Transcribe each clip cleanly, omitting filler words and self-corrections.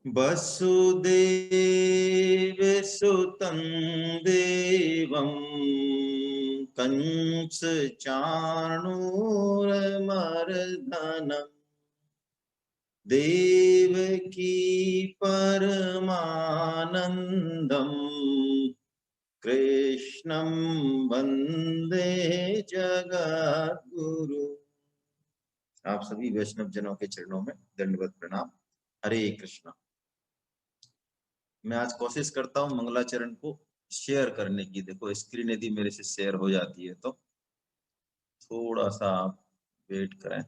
वसुदेव सुतं देवं कंस चाणूरमर्दनम् देवकी परमानंदम कृष्णं वंदे जगद्गुरु। आप सभी वैष्णव जनों के चरणों में दंडवत प्रणाम। हरे कृष्णा। मैं आज कोशिश करता हूँ मंगलाचरण को शेयर करने की। देखो स्क्रीन यदि मेरे से शेयर हो जाती है तो थोड़ा सा आप वेट करें।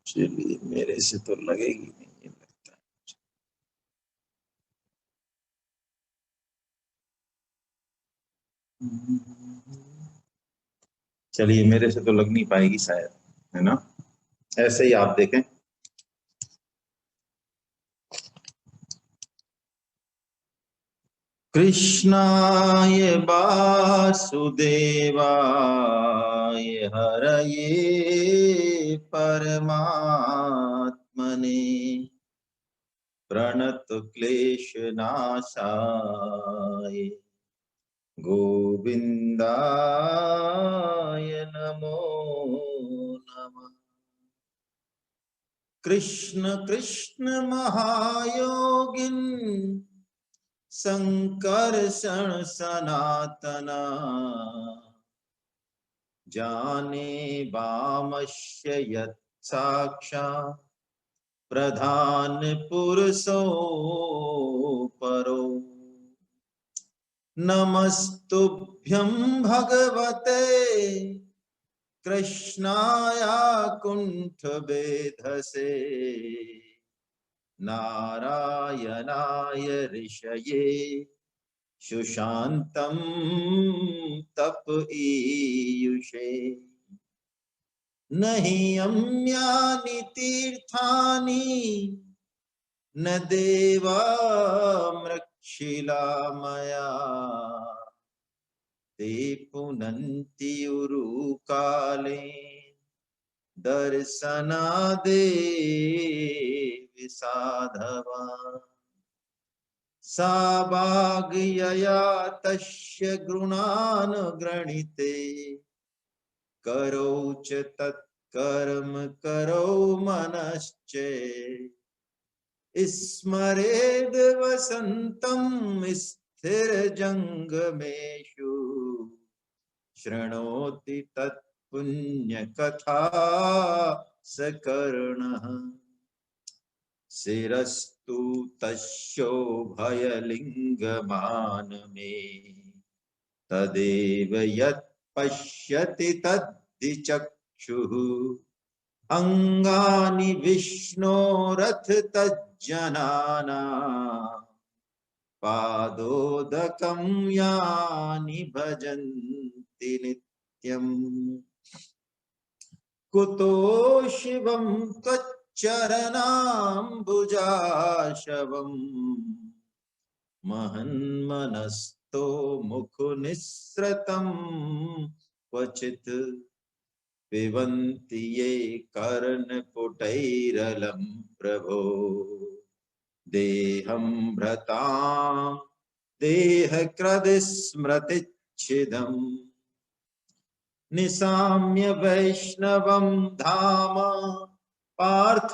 चलिए मेरे से तो लगेगी नहीं ये लगता है। चलिए मेरे से तो लग नहीं पाएगी शायद, है ना। ऐसे ही आप देखें। कृष्णाय वासुदेवाय हरये परमात्मने प्रणतक्लेशनाशाय गोविन्दाय नमो नमः। कृष्ण कृष्ण महायोगिन् संकर्षण सनातना जाने वामश्य यत् साक्षात् प्रधान पुरुषो परो। नमस्तुभ्यं भगवते कृष्णाय कुंठ वेधसे नारायणाय ऋषये सुशांतं तप ईयुषे। नहीं यम्यानि तीर्थानि न देवा मृक्षिला मया ते पुनन्ति उरुकाले दर्शनादेव साधवा। सा वाग्यया तस्य गृणानुगृणीते करो च तत्कर्म करो मनश्चेत् स्मरेद् वसन्तं स्थिरजङ्गमेषु शृणोति तत्पुण्यकथा सकर्णः। शिरस्तु तस्यो भयलिङ्गमानमे तदेव यत् पश्यति तद्दिचक्षुः। अंगानि विष्णोरथ तज्जनाना पादोदकं यानि भजन्ति नित्यम्। कुतो शिवं त्वच्चरणाम्बुजाशवम् महन्मनस्तो मुखनिस्सृतं क्वचित् पिबन्ति ये कर्णपुटैरलं प्रभो देहं भ्रतां देहकृद्स्मृतिच्छिदम्। निशाम्य वैष्णवं धाम पार्थ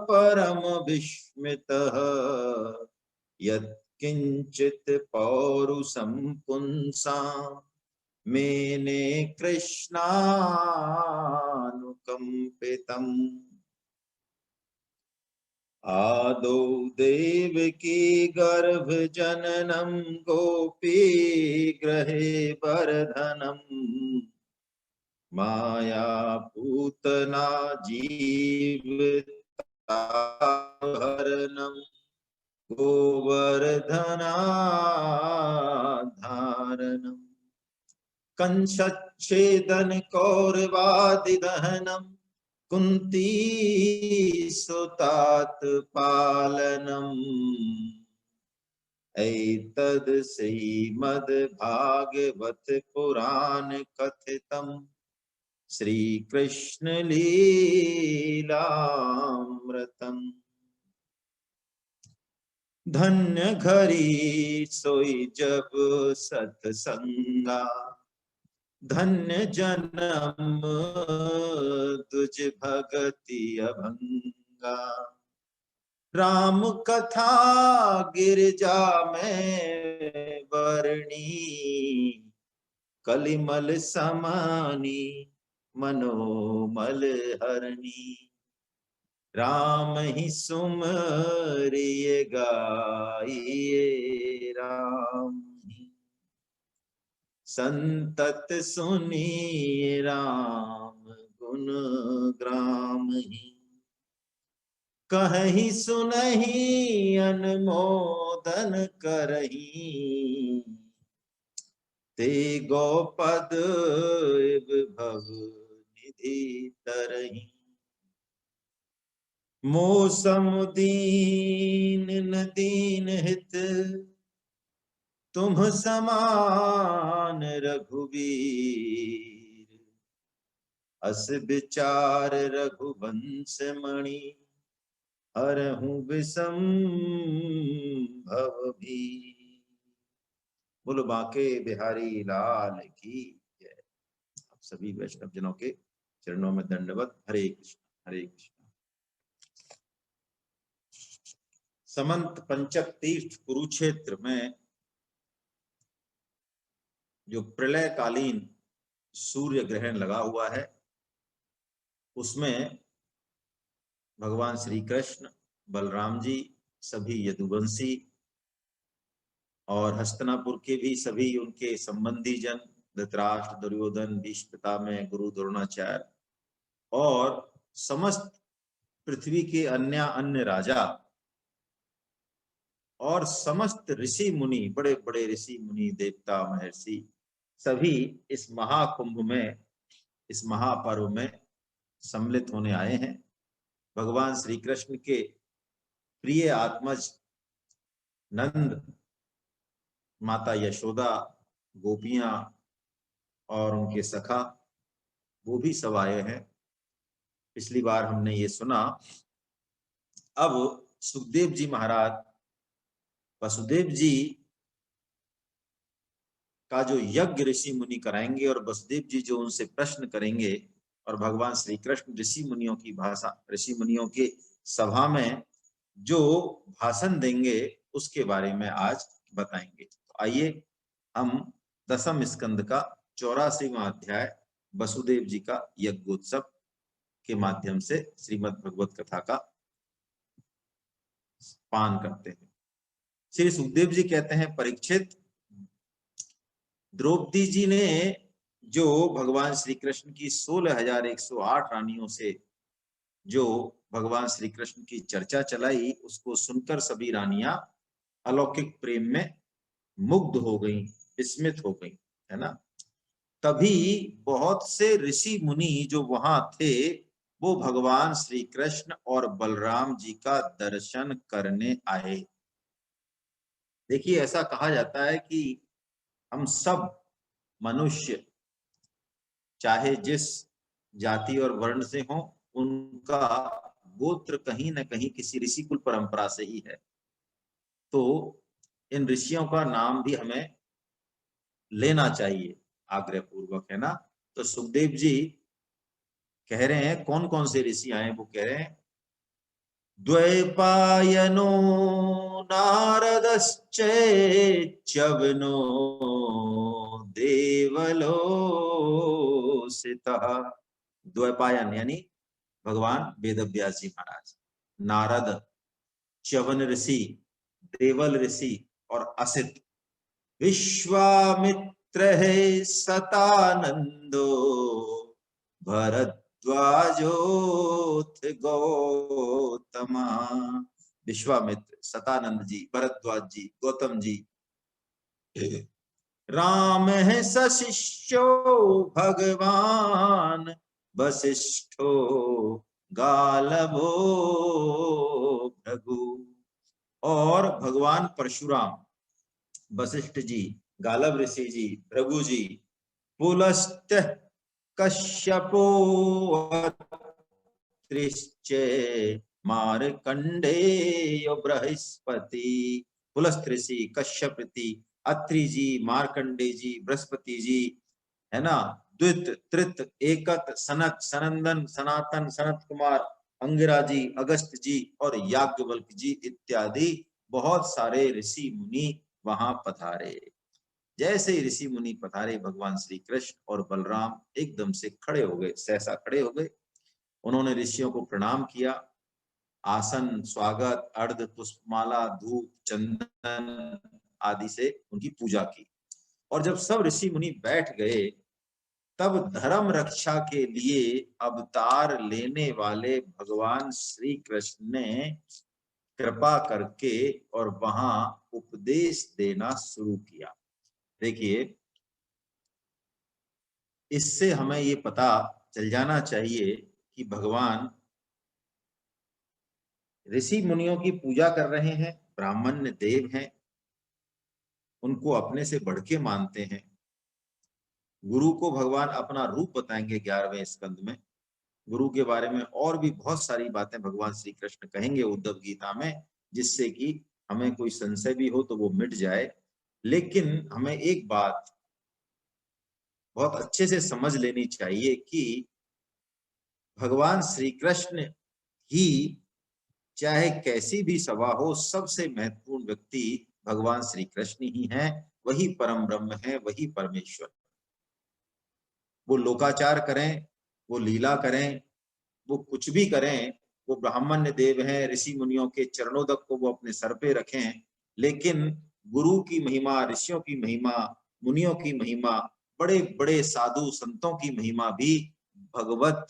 परम विस्मितः यत्किञ्चित् पौरुषं पुंसां मेने कृष्णानुकंपितम् आदौ देवकी गर्भ जननम गोपी गृहे वर्धनम् माया पूतना जीवताहरणम् गोवर्धनाधारणम् कंसच्छेदन कौरवादिदहनम् कुंती सुतात पालनम् एतद् श्रीमद्भागवत पुराण कथितम् श्री कृष्ण लीलामृतम् धन्य घड़ी सोई जब सत्संगा धन्य जन्म तुझ भगति अभंगा राम कथा गिरजा में वर्णी कलिमल समानी मनोमल हरणी राम ही सुमरिए गाइए राम ही संतत सुनिए राम गुण ग्राम ही कहीं सुनहि अनुमोदन करही ते गौपद विभव निधि तरही मौसम दीन न दीन हित तुम समान रघुवीर अस विचार रघुवंश मणि हरहु विषम भव भी। बोलो बांके बिहारी लाल की जय। आप सभी वैष्णव जनों के चरणों में दंडवत। हरे कृष्ण हरे कृष्ण। समंत पंचक तीर्थ कुरुक्षेत्र में जो प्रलय कालीन सूर्य ग्रहण लगा हुआ है, उसमें भगवान श्री कृष्ण, बलराम जी, सभी यदुवंशी और हस्तिनापुर के भी सभी उनके संबंधी जन, धृतराष्ट्र, दुर्योधन, भीष्म पितामह, गुरु द्रोणाचार्य और समस्त पृथ्वी के अन्य राजा और समस्त ऋषि मुनि, बड़े बड़े ऋषि मुनि, देवता, महर्षि, सभी इस महाकुंभ में, इस महापर्व में सम्मिलित होने आए हैं। भगवान श्री कृष्ण के प्रिय आत्मज नंद, माता यशोदा, गोपियां और उनके सखा, वो भी सब आए हैं। पिछली बार हमने ये सुना। अब सुखदेव जी महाराज वसुदेव जी का जो यज्ञ ऋषि मुनि कराएंगे और वसुदेव जी जो उनसे प्रश्न करेंगे और भगवान श्री कृष्ण ऋषि मुनियों की भाषा, ऋषि मुनियों के सभा में जो भाषण देंगे उसके बारे में आज बताएंगे। तो आइए हम दसम स्कंद का 84वां अध्याय वसुदेव जी का यज्ञोत्सव के माध्यम से श्रीमद् भगवत कथा का पान करते हैं। श्री सुखदेव जी कहते हैं, परीक्षित, द्रौपदी जी ने जो भगवान श्री कृष्ण की 16,108 रानियों से जो भगवान श्री कृष्ण की चर्चा चलाई, उसको सुनकर सभी रानियां अलौकिक प्रेम में मुग्ध हो गईं, विस्मित हो गईं, है ना। तभी बहुत से ऋषि मुनि जो वहां थे वो भगवान श्री कृष्ण और बलराम जी का दर्शन करने आए। देखिए, ऐसा कहा जाता है कि हम सब मनुष्य चाहे जिस जाति और वर्ण से हो, उनका गोत्र कहीं न कहीं किसी ऋषि कुल परंपरा से ही है। तो इन ऋषियों का नाम भी हमें लेना चाहिए आग्रह पूर्वक, है ना। तो सुखदेव जी कह रहे हैं कौन कौन से ऋषि आए। वो कह रहे हैं, द्वैपायनो नारदश्चैच्यवनो देवर्षिश्चादित्यः देवलोसितः। द्वैपायन यानी भगवान वेदव्यास जी महाराज, नारद, च्यवन ऋषि, देवल ऋषि और असित, विश्वामित्र है सतानंदो, भरद्वाजोथ गौतमा। विश्वामित्र, सतानंद जी, भरद्वाज जी, गौतम जी। राम है सशिष्यो भगवान वशिष्ठो गालवो भृगु। और भगवान परशुराम, वशिष्ठ जी, गालव ऋषि जी, भृगु जी, पुलस्त कश्यपो मार्कंडेय बृहस्पति। पुलस्त ऋषि, कश्यप ऋषि, अत्रि जी, मार्कंडे जी, बृहस्पति जी, है ना, द्वित, त्रित, एकत, सनक, सनंदन, सनातन, सनत कुमार, अंगिरा जी, अगस्त जी और याज्ञवल्क जी इत्यादि बहुत सारे ऋषि मुनि वहां पधारे। जैसे ही ऋषि मुनि पधारे, भगवान श्री कृष्ण और बलराम एकदम से खड़े हो गए, सहसा खड़े हो गए। उन्होंने ऋषियों को प्रणाम किया, आसन, स्वागत, अर्ध, पुष्पमाला, धूप, चंदन आदि से उनकी पूजा की। और जब सब ऋषि मुनि बैठ गए, तब धर्म रक्षा के लिए अवतार लेने वाले भगवान श्री कृष्ण ने कृपा करके और वहां उपदेश देना शुरू किया। देखिए, इससे हमें ये पता चल जाना चाहिए कि भगवान ऋषि मुनियों की पूजा कर रहे हैं, ब्राह्मण देव हैं, उनको अपने से बढ़ के मानते हैं। गुरु को भगवान अपना रूप बताएंगे 11वें स्कंद में। गुरु के बारे में और भी बहुत सारी बातें भगवान श्री कृष्ण कहेंगे उद्धव गीता में, जिससे कि हमें कोई संशय भी हो तो वो मिट जाए। लेकिन हमें एक बात बहुत अच्छे से समझ लेनी चाहिए कि भगवान श्री कृष्ण ही, चाहे कैसी भी सभा हो, सबसे महत्वपूर्ण व्यक्ति भगवान श्री कृष्ण ही हैं। वही परम ब्रह्म है, वही परमेश्वर। वो लोकाचार करें, वो लीला करें, वो कुछ भी करें, वो ब्राह्मण्य देव हैं, ऋषि मुनियों के चरणोदक को वो अपने सर पे रखें, लेकिन गुरु की महिमा, ऋषियों की महिमा, मुनियों की महिमा, बड़े बड़े साधु संतों की महिमा भी भगवत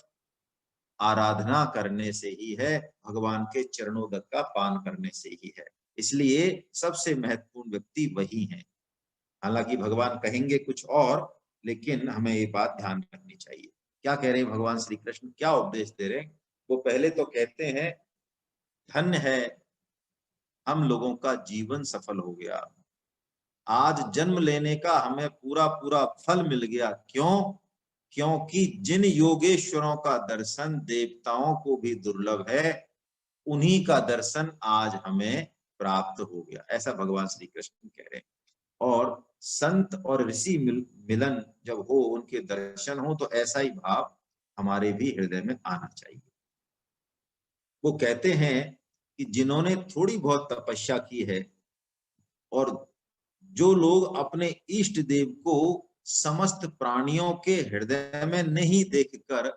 आराधना करने से ही है, भगवान के चरणोदक का पान करने से ही है। इसलिए सबसे महत्वपूर्ण व्यक्ति वही है। हालांकि भगवान कहेंगे कुछ और, लेकिन हमें ये बात ध्यान रखनी चाहिए। क्या कह रहे हैं भगवान श्री कृष्ण, क्या उपदेश दे रहे हैं? वो पहले तो कहते हैं, धन्य है हम लोगों का जीवन सफल हो गया, आज जन्म लेने का हमें पूरा पूरा फल मिल गया। क्यों? क्योंकि जिन योगेश्वरों का दर्शन देवताओं को भी दुर्लभ है, उन्हीं का दर्शन आज हमें प्राप्त हो गया, ऐसा भगवान श्री कृष्ण कह रहे हैं। और संत और ऋषि मिलन जब हो, उनके दर्शन हो, तो ऐसा ही भाव हमारे भी हृदय में आना चाहिए। वो कहते हैं कि जिन्होंने थोड़ी बहुत तपस्या की है और जो लोग अपने इष्ट देव को समस्त प्राणियों के हृदय में नहीं देखकर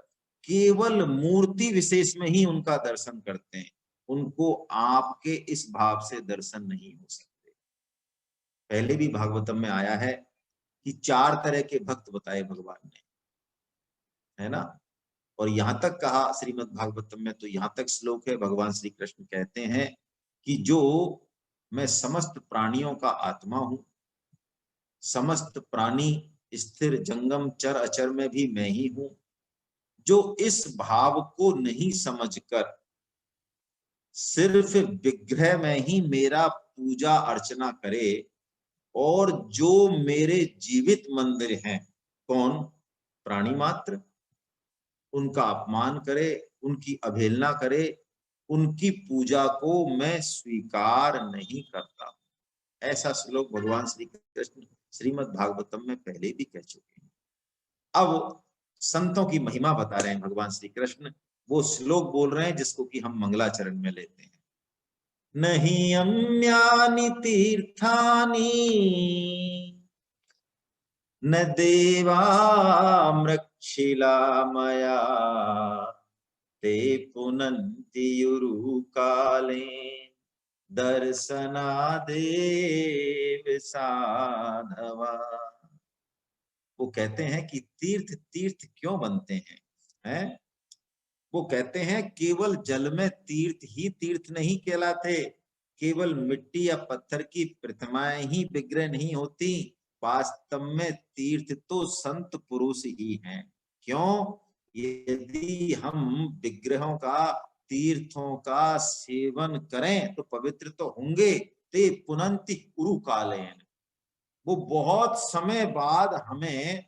केवल मूर्ति विशेष में ही उनका दर्शन करते हैं, उनको आपके इस भाव से दर्शन नहीं हो सकते। पहले भी भागवतम में आया है कि 4 तरह के भक्त बताए भगवान ने, है ना। और यहां तक कहा श्रीमद् भागवतम में, तो यहां तक श्लोक है, भगवान श्री कृष्ण कहते हैं कि जो मैं समस्त प्राणियों का आत्मा हूं, समस्त प्राणी स्थिर जंगम चर अचर में भी मैं ही हूं, जो इस भाव को नहीं समझकर सिर्फ विग्रह में ही मेरा पूजा अर्चना करे, और जो मेरे जीवित मंदिर हैं, कौन? प्राणी मात्र, उनका अपमान करे, उनकी अवहेलना करे, उनकी पूजा को मैं स्वीकार नहीं करता। ऐसा श्लोक भगवान श्री कृष्ण श्रीमद् भागवतम में पहले भी कह चुके हैं। अब संतों की महिमा बता रहे हैं भगवान श्री कृष्ण, वो श्लोक बोल रहे हैं जिसको कि हम मंगलाचरण में लेते हैं। नहीं अन्यानि तीर्थानि न देवा मृक्षिला मया ते पुनन्ति युरुकाले दर्शनादेव साधवा। वो कहते हैं कि तीर्थ तीर्थ क्यों बनते हैं? वो कहते हैं केवल जल में तीर्थ ही तीर्थ नहीं कहलाते, केवल मिट्टी या पत्थर की प्रतिमाएं ही विग्रह नहीं होती, वास्तव में तीर्थ तो संत पुरुष ही हैं। क्यों? यदि हम विग्रहों का, तीर्थों का सेवन करें तो पवित्र तो होंगे, ते पुनन्ति कुरु कालेन, वो बहुत समय बाद हमें,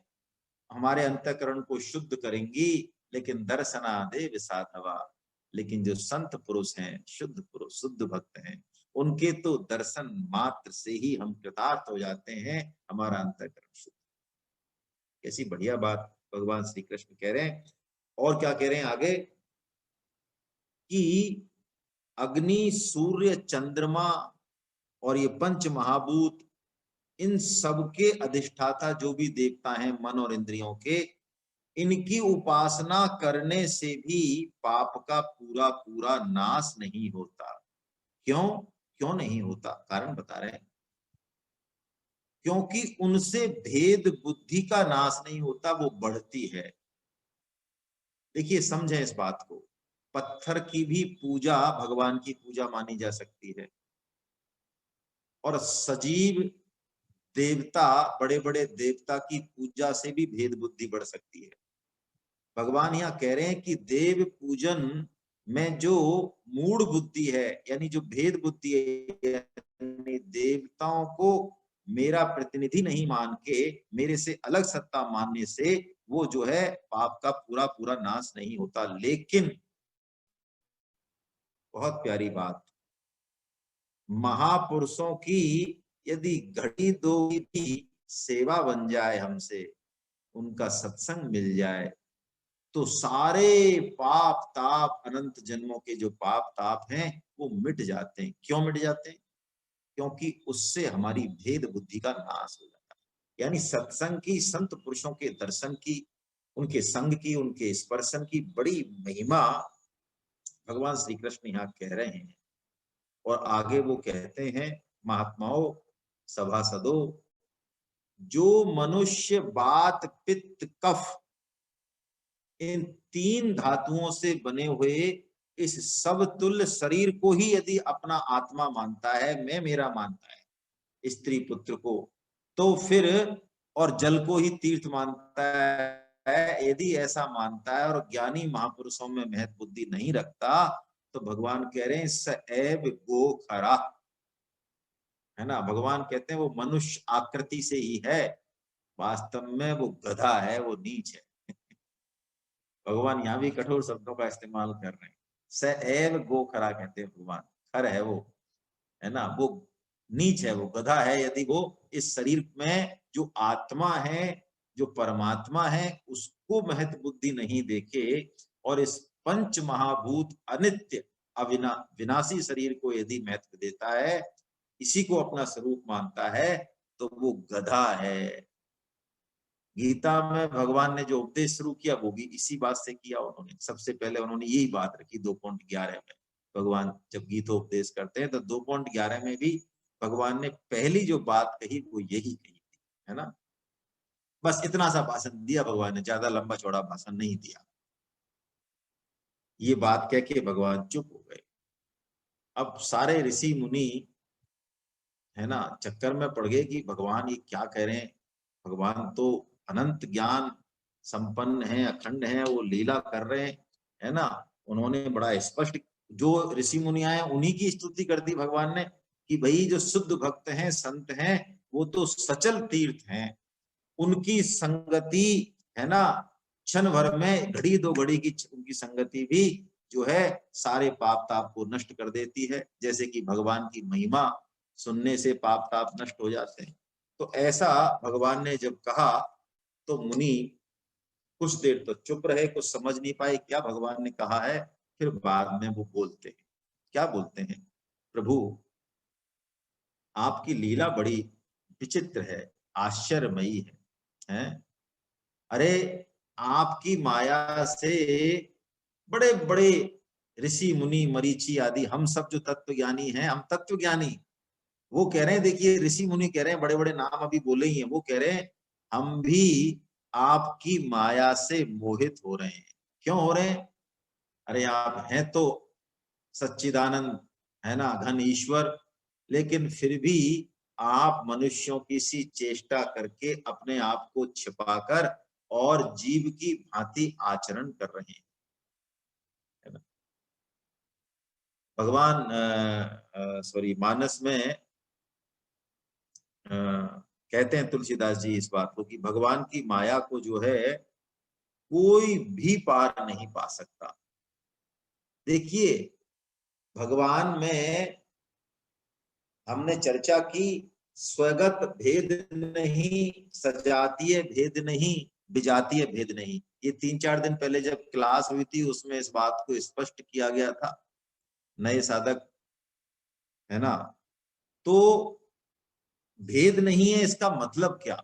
हमारे अंतःकरण को शुद्ध करेंगी, लेकिन दर्शनादेव साधवा, लेकिन जो संत पुरुष हैं, शुद्ध पुरुष, शुद्ध भक्त हैं, उनके तो दर्शन मात्र से ही हम कृतार्थ हो जाते हैं, हमारा अंतःकरण शुद्ध। कैसी बढ़िया बात भगवान श्री कृष्ण कह रहे हैं। और क्या कह रहे हैं आगे कि अग्नि, सूर्य, चंद्रमा और ये पंच महाभूत, इन सबके अधिष्ठाता जो भी देवता हैं मन और इंद्रियों के, इनकी उपासना करने से भी पाप का पूरा पूरा नाश नहीं होता। क्यों? क्यों नहीं होता? कारण बता रहे हैं। क्योंकि उनसे भेद बुद्धि का नाश नहीं होता, वो बढ़ती है। देखिए, समझें इस बात को। पत्थर की भी पूजा भगवान की पूजा मानी जा सकती है, और सजीव देवता, बड़े बड़े देवता की पूजा से भी भेद बुद्धि बढ़ सकती है। भगवान यहाँ कह रहे हैं कि देव पूजन में जो मूढ़ बुद्धि है, यानी जो भेद बुद्धि है, यानी देवताओं को मेरा प्रतिनिधि नहीं मान के मेरे से अलग सत्ता मानने से वो जो है पाप का पूरा पूरा नाश नहीं होता। लेकिन बहुत प्यारी बात, महापुरुषों की यदि घड़ी दो की सेवा बन जाए हमसे, उनका सत्संग मिल जाए, तो सारे पाप ताप, अनंत जन्मों के जो पाप ताप हैं वो मिट जाते हैं। क्यों मिट जाते हैं? क्योंकि उससे हमारी भेद बुद्धि का नाश हो जाता है। यानी सत्संग की, संत पुरुषों के दर्शन की, उनके संग की, उनके स्पर्शन की बड़ी महिमा भगवान श्री कृष्ण यहाँ कह रहे हैं। और आगे वो कहते हैं, महात्माओं, सभासदों, जो मनुष्य वात पित्त कफ, इन तीन धातुओं से बने हुए इस सब तुल्य शरीर को ही यदि अपना आत्मा मानता है, मैं मेरा मानता है, स्त्री पुत्र को, तो फिर, और जल को ही तीर्थ मानता है, यदि ऐसा मानता है और ज्ञानी महापुरुषों में महत्व बुद्धि नहीं रखता, तो भगवान कह रहे हैं स एव गो खरा, है ना। भगवान कहते हैं वो मनुष्य आकृति से ही है, वास्तव में वो गधा है, वो नीच है। भगवान यहाँ भी कठोर शब्दों का इस्तेमाल कर रहे हैं। स एव गो खरा कहते हैं भगवान, खर है वो, है ना, वो नीच है, वो गधा है, यदि वो इस शरीर में जो आत्मा है, जो परमात्मा है, उसको महत्व बुद्धि नहीं देखे और इस पंच महाभूत अनित्य विनाशी शरीर को यदि महत्व देता है, इसी को अपना स्वरूप मानता है, तो वो गधा है। गीता में भगवान ने जो उपदेश शुरू किया वो भी इसी बात से किया। उन्होंने सबसे पहले उन्होंने यही बात रखी 2.11 में। भगवान जब गीतोपदेश करते हैं तो 2.11 में भी भगवान ने पहली जो बात कही वो यही कही थी, है ना। बस इतना सा भाषण दिया भगवान ने, ज्यादा लंबा चौड़ा भाषण नहीं दिया। ये बात कह के भगवान चुप हो गए। अब सारे ऋषि मुनि, है ना, चक्कर में पड़ गए कि भगवान ये क्या कह रहे हैं। भगवान तो अनंत ज्ञान संपन्न है, अखंड है, वो लीला कर रहे हैं, है ना। उन्होंने बड़ा स्पष्ट, जो ऋषि मुनि आए उन्हीं की स्तुति कर दी भगवान ने कि भाई जो शुद्ध भक्त हैं, संत हैं, वो तो सचल तीर्थ हैं, उनकी संगति, है ना, क्षण भर में, घड़ी दो घड़ी की उनकी संगति भी जो है सारे पाप ताप को नष्ट कर देती है। जैसे कि भगवान की महिमा सुनने से पाप ताप नष्ट हो जाते हैं। तो ऐसा भगवान ने जब कहा तो मुनि कुछ देर तो चुप रहे, कुछ समझ नहीं पाए क्या भगवान ने कहा है। फिर बाद में वो बोलते हैं, क्या बोलते हैं, प्रभु आपकी लीला बड़ी विचित्र है, आश्चर्यमयी है। हैं? अरे आपकी माया से बड़े बड़े ऋषि मुनि मरीचि आदि हम सब जो तत्व ज्ञानी हैं, हम तत्व ज्ञानी, वो कह रहे हैं, देखिए ऋषि मुनि कह रहे हैं, बड़े बड़े नाम अभी बोले ही हैं, वो कह रहे हैं हम भी आपकी माया से मोहित हो रहे हैं। क्यों हो रहे हैं? अरे आप हैं तो सच्चिदानंद, है ना, घन ईश्वर, लेकिन फिर भी आप मनुष्यों की सी चेष्टा करके अपने आप को छिपाकर और जीव की भांति आचरण कर रहे हैं, है ना। भगवान सॉरी मानस में कहते हैं तुलसीदास जी इस बात को कि भगवान की माया को जो है कोई भी पार नहीं पा सकता। देखिए भगवान में हमने चर्चा की, स्वगत भेद नहीं, सजातीय भेद नहीं, विजातीय भेद नहीं। ये 3-4 दिन पहले जब क्लास हुई थी उसमें इस बात को स्पष्ट किया गया था, नए साधक, है ना। तो भेद नहीं है इसका मतलब क्या?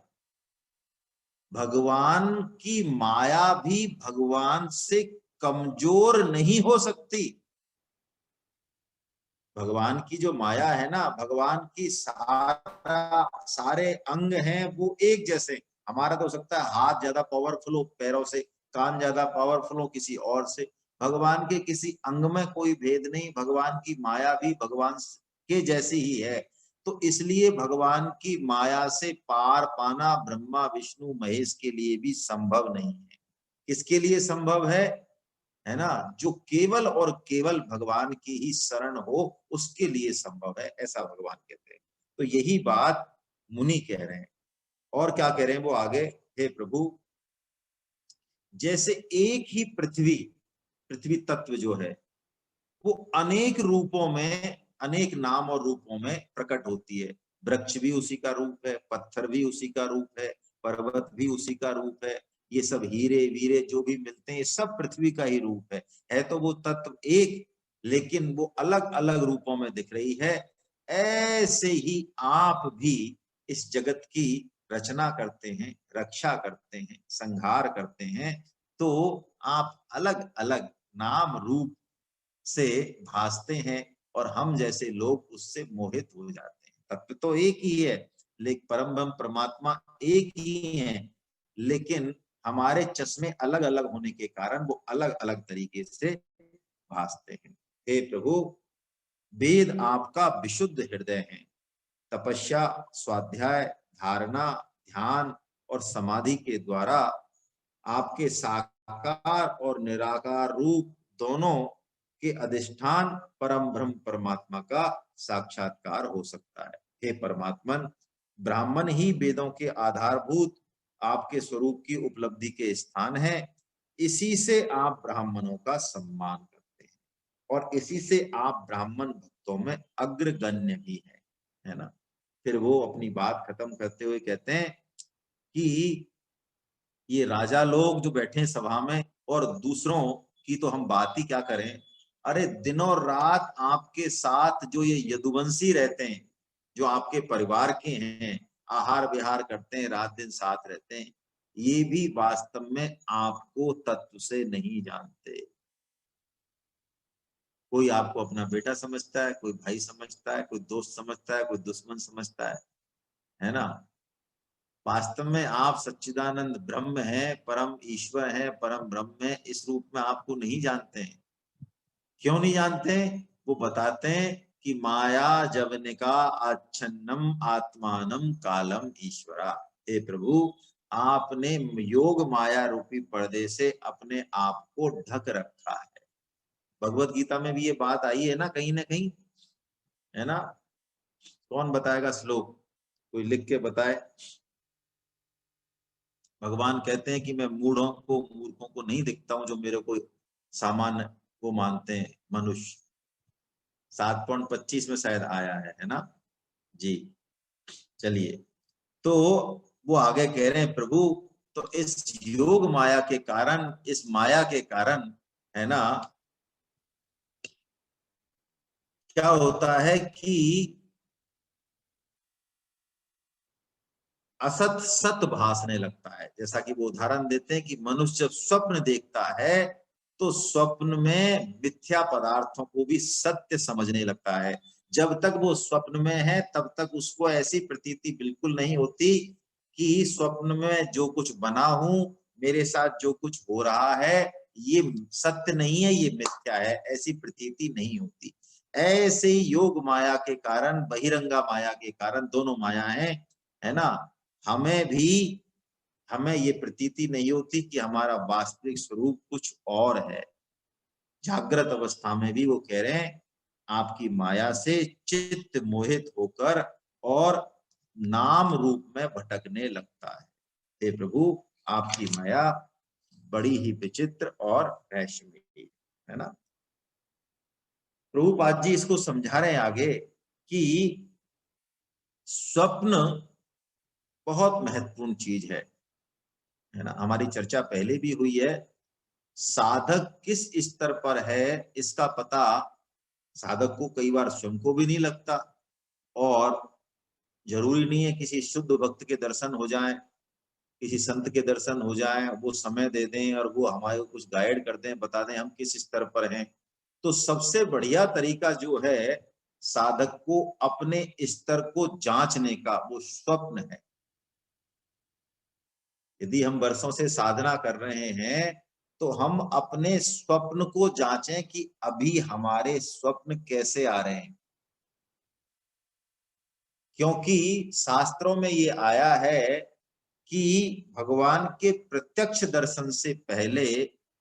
भगवान की माया भी भगवान से कमजोर नहीं हो सकती। भगवान की जो माया है ना, भगवान की सारे अंग हैं वो एक जैसे। हमारा तो हो सकता है हाथ ज्यादा पावरफुल हो पैरों से, कान ज्यादा पावरफुल हो किसी और से, भगवान के किसी अंग में कोई भेद नहीं। भगवान की माया भी भगवान के जैसी ही है। तो इसलिए भगवान की माया से पार पाना ब्रह्मा विष्णु महेश के लिए भी संभव नहीं है। किसके लिए संभव है ना? जो केवल और केवल भगवान की ही शरण हो उसके लिए संभव है, ऐसा भगवान कहते हैं। तो यही बात मुनि कह रहे हैं। और क्या कह रहे हैं वो आगे, हे प्रभु, जैसे एक ही पृथ्वी, पृथ्वी तत्व जो है वो अनेक रूपों में, अनेक नाम और रूपों में प्रकट होती है। वृक्ष भी उसी का रूप है, पत्थर भी उसी का रूप है, पर्वत भी उसी का रूप है, ये सब हीरे वीरे जो भी मिलते हैं ये सब पृथ्वी का ही रूप है तो वो तत्व एक, लेकिन वो अलग अलग रूपों में दिख रही है। ऐसे ही आप भी इस जगत की रचना करते हैं, रक्षा करते हैं, संहार करते हैं, तो आप अलग अलग नाम रूप से भासते हैं और हम जैसे लोग उससे मोहित हो जाते हैं। तत्व तो एक ही है, लेकिन परम ब्रह्म परमात्मा एक ही है, लेकिन हमारे चश्मे अलग अलग होने के कारण वो अलग अलग तरीके से भासते हैं। हे प्रभु, वेद आपका विशुद्ध हृदय है। तपस्या, स्वाध्याय, धारणा, ध्यान और समाधि के द्वारा आपके साकार और निराकार रूप दोनों के अधिष्ठान परम ब्रह्म परमात्मा का साक्षात्कार हो सकता है। हे परमात्मन, ब्राह्मण ही वेदों के आधारभूत आपके स्वरूप की उपलब्धि के स्थान है। इसी से आप ब्राह्मणों का सम्मान करते हैं और इसी से आप ब्राह्मण भक्तों में अग्रगण्य भी है ना। फिर वो अपनी बात खत्म करते हुए कहते हैं कि ये राजा लोग जो बैठे हैं सभा में, और दूसरों की तो हम बात ही क्या करें। अरे दिनों रात आपके साथ जो ये यदुवंशी रहते हैं, जो आपके परिवार के हैं, आहार विहार करते हैं, रात दिन साथ रहते हैं, ये भी वास्तव में आपको तत्व से नहीं जानते। कोई आपको अपना बेटा समझता है, कोई भाई समझता है, कोई दोस्त समझता है, कोई दुश्मन समझता है ना। वास्तव में आप सच्चिदानंद ब्रह्म है, परम ईश्वर है, परम ब्रह्म है, इस रूप में आपको नहीं जानते हैं। क्यों नहीं जानते? वो बताते हैं कि माया जवनिका आच्छन्नम आत्मानम कालम ईश्वरा। हे प्रभु, आपने योग माया रूपी पर्दे से अपने आप को ढक रखा है। भगवत गीता में भी ये बात आई है ना कहीं, है ना। कौन बताएगा श्लोक? कोई लिख के बताए। भगवान कहते हैं कि मैं मूर्खों को नहीं दिखता हूं, जो मेरे को सामान्य को मानते हैं मनुष्य। 7.25 में शायद आया है ना जी। चलिए, तो वो आगे कह रहे हैं, प्रभु, तो इस योग माया के कारण, इस माया के कारण, है ना, क्या होता है कि असत सत भासने लगता है। जैसा कि वो उदाहरण देते हैं कि मनुष्य जब स्वप्न देखता है तो स्वप्न में मिथ्या पदार्थों को भी सत्य समझने लगता है। जब तक वो स्वप्न में है तब तक उसको ऐसी प्रतीति बिल्कुल नहीं होती कि स्वप्न में जो कुछ बना हूं, मेरे साथ जो कुछ हो रहा है, ये सत्य नहीं है, ये मिथ्या है, ऐसी प्रतीति नहीं होती। ऐसे ही योग माया के कारण, बहिरंगा माया के कारण, दोनों माया है ना, हमें ये प्रतीति नहीं होती कि हमारा वास्तविक स्वरूप कुछ और है। जागृत अवस्था में भी वो कह रहे हैं आपकी माया से चित्त मोहित होकर और नाम रूप में भटकने लगता है। हे प्रभु, आपकी माया बड़ी ही विचित्र और रहस्यमयी है ना। प्रभुपाद जी इसको समझा रहे हैं आगे कि स्वप्न बहुत महत्वपूर्ण चीज है ना। हमारी चर्चा पहले भी हुई है, साधक किस स्तर पर है इसका पता साधक को कई बार स्वयं को भी नहीं लगता, और जरूरी नहीं है किसी शुद्ध भक्त के दर्शन हो जाएं, किसी संत के दर्शन हो जाएं, वो समय दे दें और वो हमारे को कुछ गाइड कर दें, बता दें हम किस स्तर पर हैं। तो सबसे बढ़िया तरीका जो है साधक को अपने स्तर को जांचने का, वो स्वप्न है। यदि हम वर्षों से साधना कर रहे हैं तो हम अपने स्वप्न को जांचें कि अभी हमारे स्वप्न कैसे आ रहे हैं। क्योंकि शास्त्रों में ये आया है कि भगवान के प्रत्यक्ष दर्शन से पहले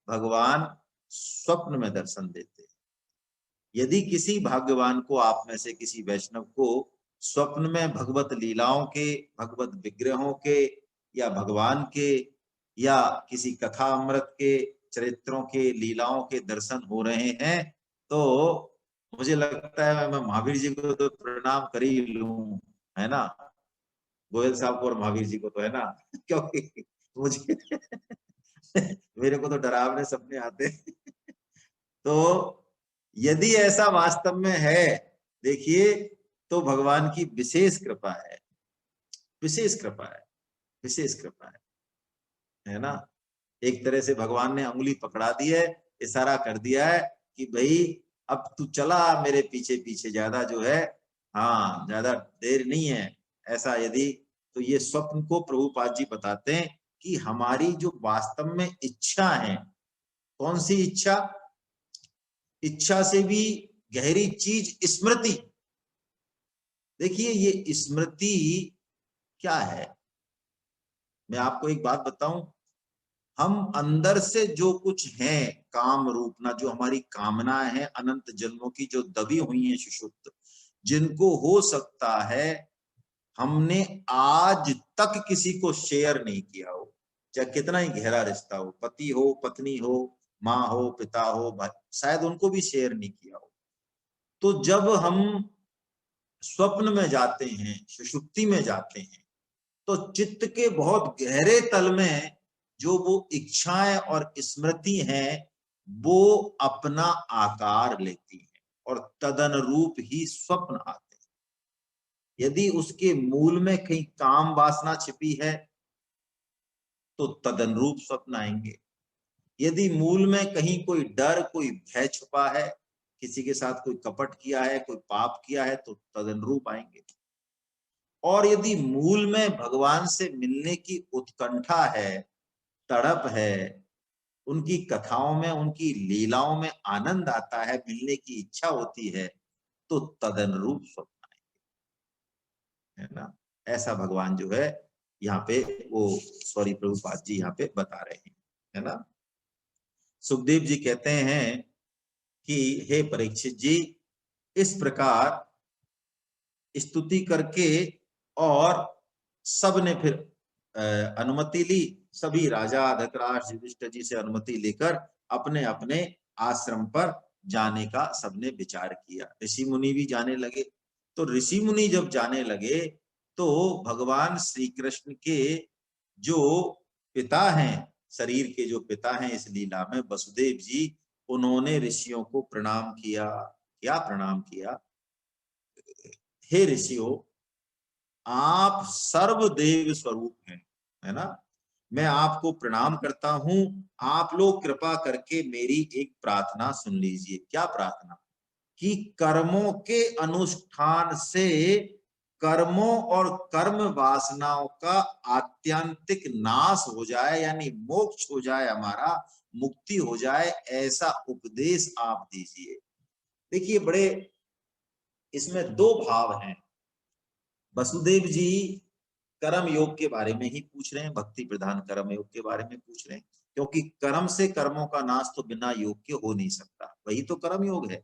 भगवान स्वप्न में दर्शन देते हैं। यदि किसी भाग्यवान को, आप में से किसी वैष्णव को स्वप्न में भगवत लीलाओं के, भगवत विग्रहों के, या भगवान के, या किसी कथा अमृत के चरित्रों के, लीलाओं के दर्शन हो रहे हैं, तो मुझे लगता है मैं महावीर जी को तो प्रणाम कर ही लूं, है ना। गोयल साहब को और महावीर जी को तो, है ना। क्योंकि मुझे मेरे को तो डरावने सपने आते हैं। तो यदि ऐसा वास्तव में है, देखिए, तो भगवान की विशेष कृपा है, विशेष कृपा है, विशेष कृपा है ना। एक तरह से भगवान ने उंगली पकड़ा दी है, इशारा कर दिया है कि भाई अब तू चला मेरे पीछे पीछे, ज्यादा जो है, हाँ, ज्यादा देर नहीं है। ऐसा यदि, तो ये स्वप्न को प्रभुपाद जी बताते हैं कि हमारी जो वास्तव में इच्छा है, कौन सी इच्छा, इच्छा से भी गहरी चीज स्मृति। देखिए ये स्मृति क्या है, मैं आपको एक बात बताऊं, हम अंदर से जो कुछ है काम रूप ना, जो हमारी कामनाएं हैं अनंत जन्मों की, जो दबी हुई हैं सुषुप्त, जिनको हो सकता है हमने आज तक किसी को शेयर नहीं किया हो, चाहे कितना ही गहरा रिश्ता हो, पति हो, पत्नी हो, माँ हो, पिता हो, भाई, शायद उनको भी शेयर नहीं किया हो। तो जब हम स्वप्न में जाते हैं, सुषुप्ति में जाते हैं, तो चित्त के बहुत गहरे तल में जो वो इच्छाएं और स्मृति हैं, वो अपना आकार लेती हैं और तदनुरूप ही स्वप्न आते हैं। यदि उसके मूल में कहीं काम वासना छिपी है तो तदनुरूप स्वप्न आएंगे। यदि मूल में कहीं कोई डर, कोई भय छुपा है, किसी के साथ कोई कपट किया है, कोई पाप किया है, तो तदनुरूप आएंगे। और यदि मूल में भगवान से मिलने की उत्कंठा है, तड़प है, उनकी कथाओं में, उनकी लीलाओं में आनंद आता है, मिलने की इच्छा होती है, तो तदनुरूप स्वप्न है ना। ऐसा भगवान जो है यहाँ पे, वो सॉरी प्रभुपाद जी यहाँ पे बता रहे हैं, है ना। सुखदेव जी कहते हैं कि हे परीक्षित जी, इस प्रकार स्तुति करके और सब ने फिर अनुमति ली, सभी राजा धृतराष्ट्र युधिष्ठिर जी से अनुमति लेकर अपने अपने आश्रम पर जाने का सबने विचार किया। ऋषि मुनि भी जाने लगे। तो ऋषि मुनि जब जाने लगे तो भगवान श्री कृष्ण के जो पिता हैं, शरीर के जो पिता हैं इस लीला में, वसुदेव जी, उन्होंने ऋषियों को प्रणाम किया। क्या प्रणाम किया, हे ऋषियों, आप सर्वदेव स्वरूप हैं, है ना। मैं आपको प्रणाम करता हूं, आप लोग कृपा करके मेरी एक प्रार्थना सुन लीजिए। क्या प्रार्थना? कि कर्मों के अनुष्ठान से कर्मों और कर्म वासनाओं का आत्यंतिक नाश हो जाए, यानी मोक्ष हो जाए, हमारा मुक्ति हो जाए, ऐसा उपदेश आप दीजिए। देखिए, बड़े इसमें दो भाव हैं। वसुदेव जी कर्म योग के बारे में ही पूछ रहे हैं, भक्ति प्रधान कर्म योग के बारे में पूछ रहे हैं, क्योंकि कर्म से कर्मों का नाश तो बिना योग के हो नहीं सकता, वही तो कर्म योग है।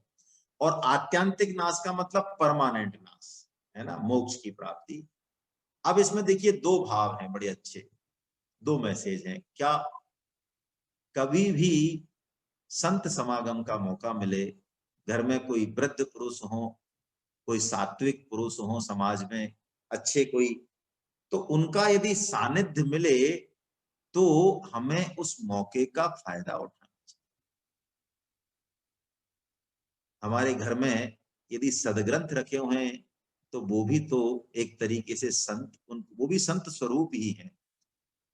और आत्यंतिक नाश का मतलब परमानेंट नाश, है ना, मोक्ष की प्राप्ति। अब इसमें देखिए दो भाव हैं बड़े अच्छे, दो मैसेज हैं। क्या कभी भी संत समागम का मौका मिले, घर में कोई वृद्ध पुरुष हो, कोई सात्विक पुरुष हो समाज में, अच्छे कोई, तो उनका यदि सानिध्य मिले तो हमें उस मौके का फायदा उठाना चाहिए। हमारे घर में यदि सदग्रंथ रखे हुए हैं तो वो भी तो एक तरीके से संत, वो भी संत स्वरूप ही हैं,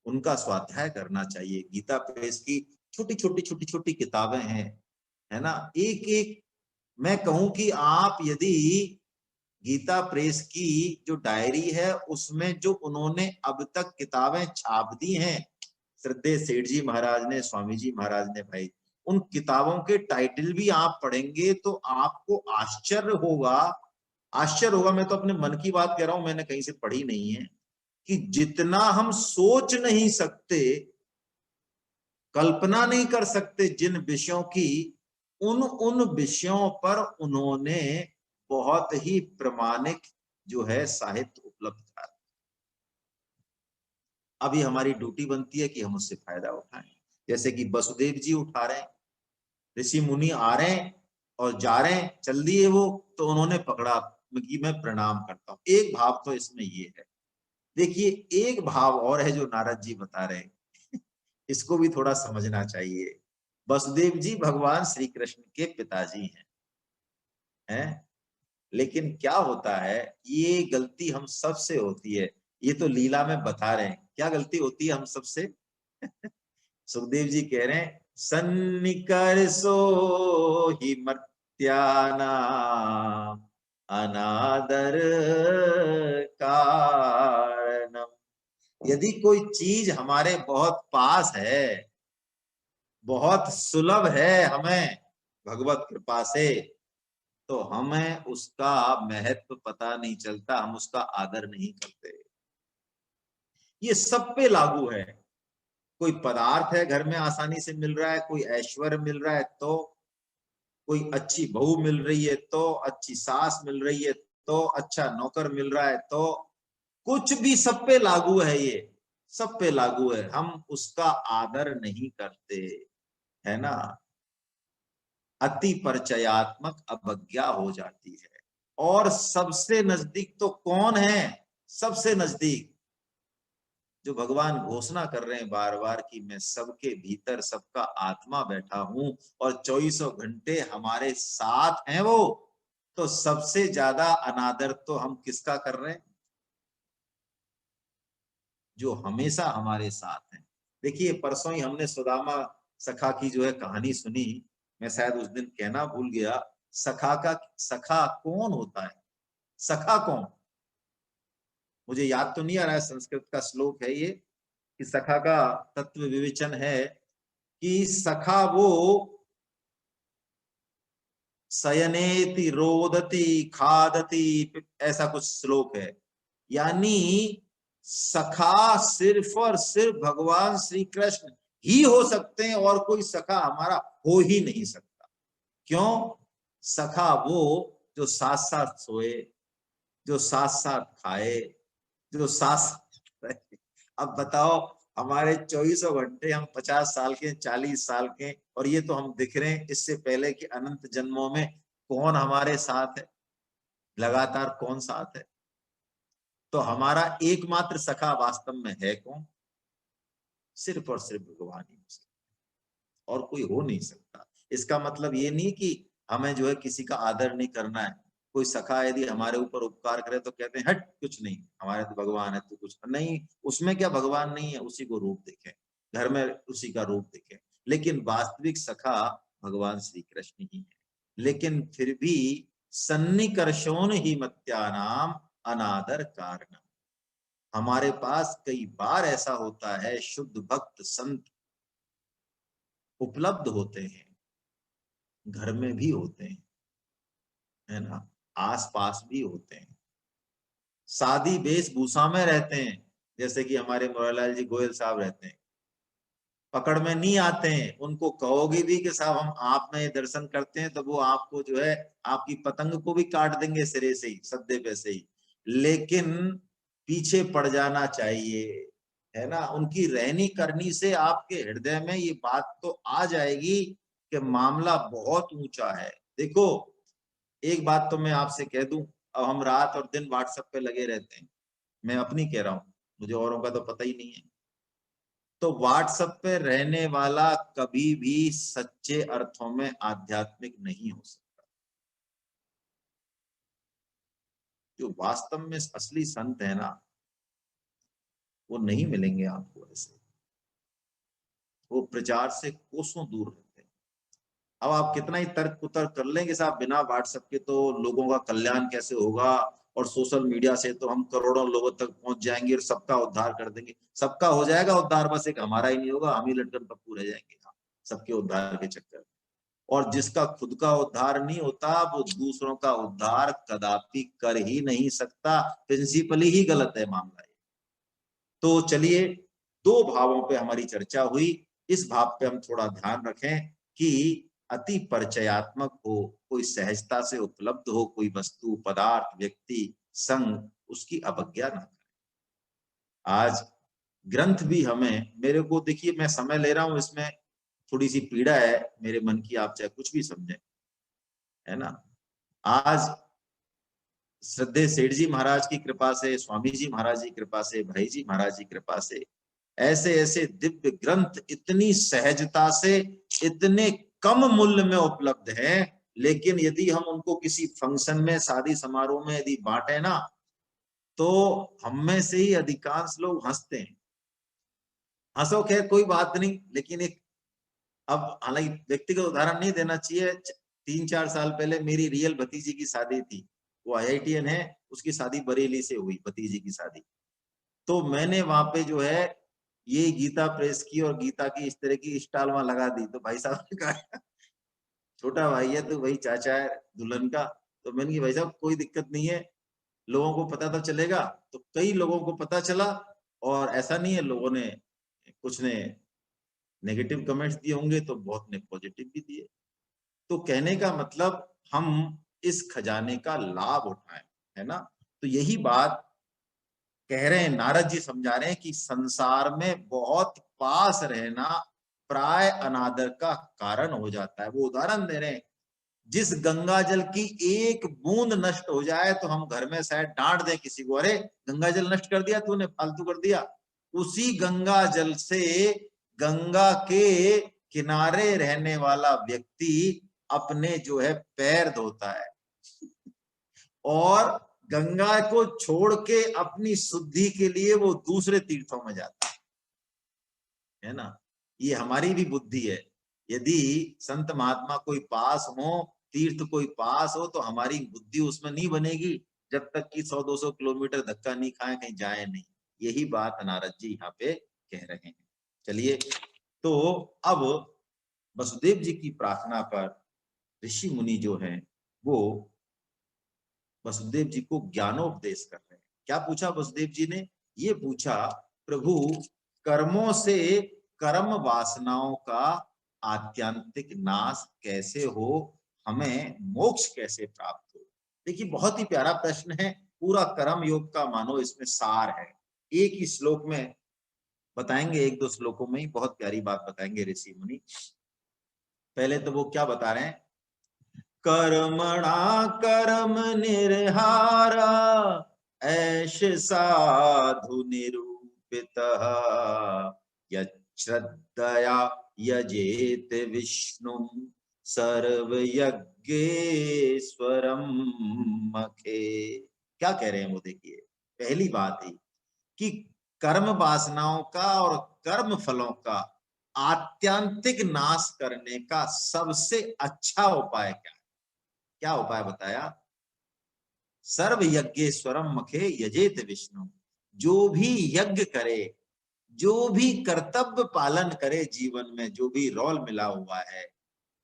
उनका स्वाध्याय करना चाहिए। गीता प्रेस की छोटी छोटी छोटी छोटी किताबें हैं, है ना। एक एक, मैं कहूं कि आप यदि गीता प्रेस की जो डायरी है उसमें जो उन्होंने अब तक किताबें छाप दी हैं, श्रद्धेय सेठ जी महाराज ने, स्वामी जी महाराज ने, भाई, उन किताबों के टाइटल भी आप पढ़ेंगे तो आपको आश्चर्य होगा। आश्चर्य होगा, मैं तो अपने मन की बात कह रहा हूं, मैंने कहीं से पढ़ी नहीं है, कि जितना हम सोच नहीं सकते, कल्पना नहीं कर सकते जिन विषयों की, उन उन विषयों पर उन्होंने बहुत ही प्रमाणिक जो है साहित्य उपलब्ध करा। अभी हमारी ड्यूटी बनती है कि हम उससे फायदा उठाएं, जैसे कि वसुदेव जी उठा रहे हैं, ऋषि मुनि आ रहे हैं और जा रहे हैं, चल दिए वो, तो उन्होंने पकड़ा कि मैं प्रणाम करता हूं। एक भाव तो इसमें ये है। देखिए, एक भाव और है जो नारद जी बता रहे हैं, इसको भी थोड़ा समझना चाहिए। वसुदेव जी भगवान श्री कृष्ण के पिताजी हैं, लेकिन क्या होता है, ये गलती हम सबसे होती है। ये तो लीला में बता रहे हैं क्या गलती होती है हम सबसे। सुखदेव जी कह रहे हैं, सन्निकर्षो ही मर्त्याना अनादर कारणम। यदि कोई चीज हमारे बहुत पास है, बहुत सुलभ है हमें भगवत कृपा से, तो हमें उसका महत्व पता नहीं चलता, हम उसका आदर नहीं करते। ये सब पे लागू है। कोई पदार्थ है घर में आसानी से मिल रहा है, कोई ऐश्वर्य मिल रहा है तो, कोई अच्छी बहू मिल रही है तो, अच्छी सास मिल रही है तो, अच्छा नौकर मिल रहा है तो, कुछ भी सब पे लागू है, ये सब पे लागू है, हम उसका आदर नहीं करते, है ना। अति परिचयात्मक अवज्ञा हो जाती है। और सबसे नजदीक तो कौन है, सबसे नजदीक जो भगवान घोषणा कर रहे हैं बार बार कि मैं सबके भीतर सबका आत्मा बैठा हूं और 24 घंटे हमारे साथ हैं वो, तो सबसे ज्यादा अनादर तो हम किसका कर रहे हैं? जो हमेशा हमारे साथ हैं। देखिए, परसों ही हमने सुदामा सखा की जो है कहानी सुनी, मैं शायद उस दिन कहना भूल गया, सखा कौन होता है? सखा कौन? मुझे याद तो नहीं आ रहा है, संस्कृत का श्लोक है ये, कि सखा का तत्व विवेचन है कि सखा वो शयनेति रोदति खादति, ऐसा कुछ श्लोक है। यानी सखा सिर्फ और सिर्फ भगवान श्री कृष्ण ही हो सकते हैं, और कोई सखा हमारा हो ही नहीं सकता। क्यों? सखा वो जो साथ साथ सोए, जो साथ साथ खाए, जो साथ रहे। अब बताओ, हमारे 24 घंटे, हम 50 साल के, 40 साल के, और ये तो हम दिख रहे हैं, इससे पहले कि अनंत जन्मों में कौन हमारे साथ है, लगातार कौन साथ है? तो हमारा एकमात्र सखा वास्तव में है कौन? सिर्फ और सिर्फ भगवान ही हो सकता, और कोई हो नहीं सकता। इसका मतलब ये नहीं कि हमें जो है किसी का आदर नहीं करना है, कोई सखा यदि हमारे ऊपर उपकार करे तो कहते हैं हट कुछ नहीं, हमारे तो भगवान है, तो कुछ नहीं। उसमें क्या भगवान नहीं है, उसी को रूप देखे, घर में उसी का रूप देखे। लेकिन वास्तविक सखा भगवान श्री कृष्ण ही है। लेकिन फिर भी सन्निकर्षोन ही मत्यानाम अनादर कारण, हमारे पास कई बार ऐसा होता है शुद्ध भक्त संत उपलब्ध होते हैं, घर में भी होते हैं, है ना, आसपास भी होते हैं, सादी वेशभूषा में रहते हैं, जैसे कि हमारे मुरारलाल जी गोयल साहब रहते हैं, पकड़ में नहीं आते हैं। उनको कहोगे भी कि साहब हम आप में दर्शन करते हैं, तो वो आपको जो है आपकी पतंग को भी काट देंगे सिरे से ही, सद्दे पे से ही। लेकिन पीछे पड़ जाना चाहिए, है ना, उनकी रहनी करनी से आपके हृदय में ये बात तो आ जाएगी कि मामला बहुत ऊंचा है। देखो, एक बात तो मैं आपसे कह दूं, अब हम रात और दिन व्हाट्सएप पे लगे रहते हैं, मैं अपनी कह रहा हूं, मुझे औरों का तो पता ही नहीं है। तो व्हाट्सएप पे रहने वाला कभी भी सच्चे अर्थों में आध्यात्मिक नहीं हो सकता। जो वास्तव में असली संत है ना, वो नहीं मिलेंगे आपको ऐसे, वो प्रचार से कोसों दूर रहते हैं। अब आप कितना ही तर्क कुतर्क कर लेंगे साहब, बिना व्हाट्सएप के तो लोगों का कल्याण कैसे होगा, और सोशल मीडिया से तो हम करोड़ों लोगों तक पहुंच जाएंगे और सबका उद्धार कर देंगे। सबका हो जाएगा उद्धार, बस एक हमारा ही नहीं होगा, हम ही लटकन पप्पू रह जाएंगे सबके उद्धार के चक्कर में। और जिसका खुद का उद्धार नहीं होता, वो दूसरों का उद्धार कदापि कर ही नहीं सकता। प्रिंसिपली ही गलत है मामला। तो चलिए, दो भावों पे हमारी चर्चा हुई। इस भाव पे हम थोड़ा ध्यान रखें कि अति परिचयात्मक हो, कोई सहजता से उपलब्ध हो, कोई वस्तु पदार्थ व्यक्ति संग, उसकी अवज्ञा न करें। आज ग्रंथ भी हमें, मेरे को देखिए मैं समय ले रहा हूं, इसमें थोड़ी सी पीड़ा है मेरे मन की, आप चाहे कुछ भी समझें, है ना। आज श्रद्धेय सेठ जी महाराज की कृपा से, स्वामी जी महाराज की कृपा से, भाई जी महाराज की कृपा से ऐसे ऐसे दिव्य ग्रंथ इतनी सहजता से, इतने कम मूल्य में उपलब्ध हैं। लेकिन यदि हम उनको किसी फंक्शन में, शादी समारोह में यदि बांटे ना, तो हम में से ही अधिकांश लोग हंसते हैं। हंसो खैर कोई बात नहीं, लेकिन एक, अब हालांकि व्यक्तिगत उदाहरण नहीं देना चाहिए, 3-4 साल पहले मेरी रियल भतीजी की शादी थी, वो IITN है, उसकी शादी बरेली से हुई, भतीजी की शादी। तो मैंने वहां पे जो है ये गीता प्रेस की और गीता की इस तरह की स्टॉल वहां लगा दी। तो भाई साहब ने कहा छोटा भाई है तो वही चाचा है दुल्हन का। तो मैंने कहा भाई साहब कोई दिक्कत नहीं है, लोगों को पता तो चलेगा। तो कई लोगों को पता चला, और ऐसा नहीं है, लोगों ने, कुछ ने नेगेटिव कमेंट्स दिए होंगे तो बहुत ने पॉजिटिव भी दिए। तो कहने का मतलब, हम इस खजाने का लाभ उठाएं, है ना। तो यही बात कह रहे हैं, नारद जी समझा रहे हैं कि संसार में बहुत पास रहना प्राय अनादर का कारण हो जाता है। वो उदाहरण दे रहे हैं, जिस गंगा जल की एक बूंद नष्ट हो जाए तो हम घर में शायद डांट दें किसी को, अरे गंगा जल नष्ट कर दिया तूने, फालतू कर दिया। उसी गंगा जल से गंगा के किनारे रहने वाला व्यक्ति अपने जो है पैर धोता है, और गंगा को छोड़ के अपनी शुद्धि के लिए वो दूसरे तीर्थों में जाता है ना। ये हमारी भी बुद्धि है। यदि संत महात्मा कोई पास हो, तीर्थ कोई पास हो, तो हमारी बुद्धि उसमें नहीं बनेगी जब तक कि 100-200 किलोमीटर धक्का नहीं खाए, कहीं जाए नहीं। यही बात नारद जी यहाँ पे कह रहे हैं। चलिए, तो अब वसुदेव जी की प्रार्थना पर ऋषि मुनि जो हैं, वो वसुदेव जी को ज्ञानोपदेश कर रहे हैं। क्या पूछा वसुदेव जी ने? ये पूछा, प्रभु कर्मों से कर्म वासनाओं का आत्यंतिक नाश कैसे हो, हमें मोक्ष कैसे प्राप्त हो। देखिए बहुत ही प्यारा प्रश्न है, पूरा कर्म योग का मानो इसमें सार है। एक ही श्लोक में बताएंगे, 1-2 श्लोकों में ही बहुत प्यारी बात बताएंगे ऋषि मुनि। पहले तो वो क्या बता रहे हैं, कर्मणा कर्म निर्हारा ऐश साधु निरूपितः यच्छ्रद्धया यजेत विष्णु सर्व यज्ञेश्वरम मखे। क्या कह रहे हैं वो, देखिए पहली बात है कि कर्म वासनाओं का और कर्म फलों का आत्यंतिक नाश करने का सबसे अच्छा उपाय क्या है? क्या उपाय बताया? सर्व यज्ञेश्वरम मखे यजेत विष्णु। जो भी यज्ञ करे, जो भी कर्तव्य पालन करे जीवन में, जो भी रोल मिला हुआ है,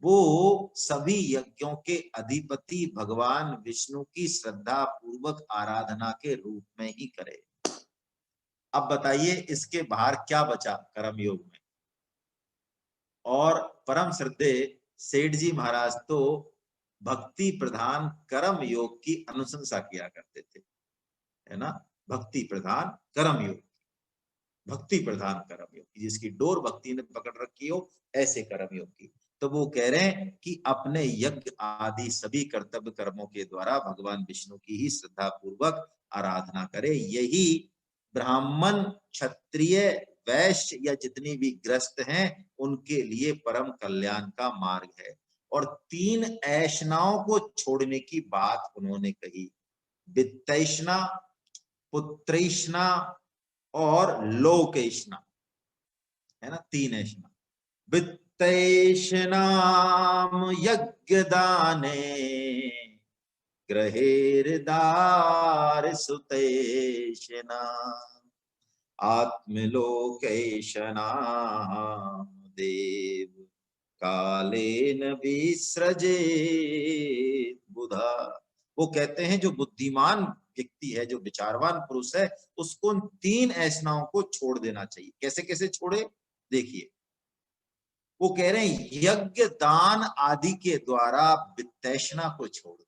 वो सभी यज्ञों के अधिपति भगवान विष्णु की श्रद्धा पूर्वक आराधना के रूप में ही करे। अब बताइए इसके बाहर क्या बचा कर्म योग में? और परम श्रद्धे सेठ जी महाराज तो भक्ति प्रधान कर्म योग की अनुशंसा किया करते थे, है ना? भक्ति प्रधान कर्म योग, भक्ति प्रधान कर्म योग की, जिसकी डोर भक्ति ने पकड़ रखी हो, ऐसे कर्म योग की। तो वो कह रहे हैं कि अपने यज्ञ आदि सभी कर्तव्य कर्मों के द्वारा भगवान विष्णु की ही श्रद्धा पूर्वक आराधना करे। यही ब्राह्मण, क्षत्रिय, वैश्य या जितनी भी ग्रस्त हैं उनके लिए परम कल्याण का मार्ग है। और 3 ऐषणाओं को छोड़ने की बात उन्होंने कही, वित्तैषणा, पुत्रैषणा और लोकेषणा, है ना? 3 ऐषणा। वित्तैषणाम यज्ञदाने ग्रहेर्दार सुतैषणा आत्मलोकैषणा देव कालेन विसृजे बुधा। वो कहते हैं जो बुद्धिमान व्यक्ति है, जो विचारवान पुरुष है, उसको 3 ऐसनाओं को छोड़ देना चाहिए। कैसे कैसे छोड़े, देखिए। वो कह रहे हैं यज्ञ दान आदि के द्वारा वित्तैषणा को छोड़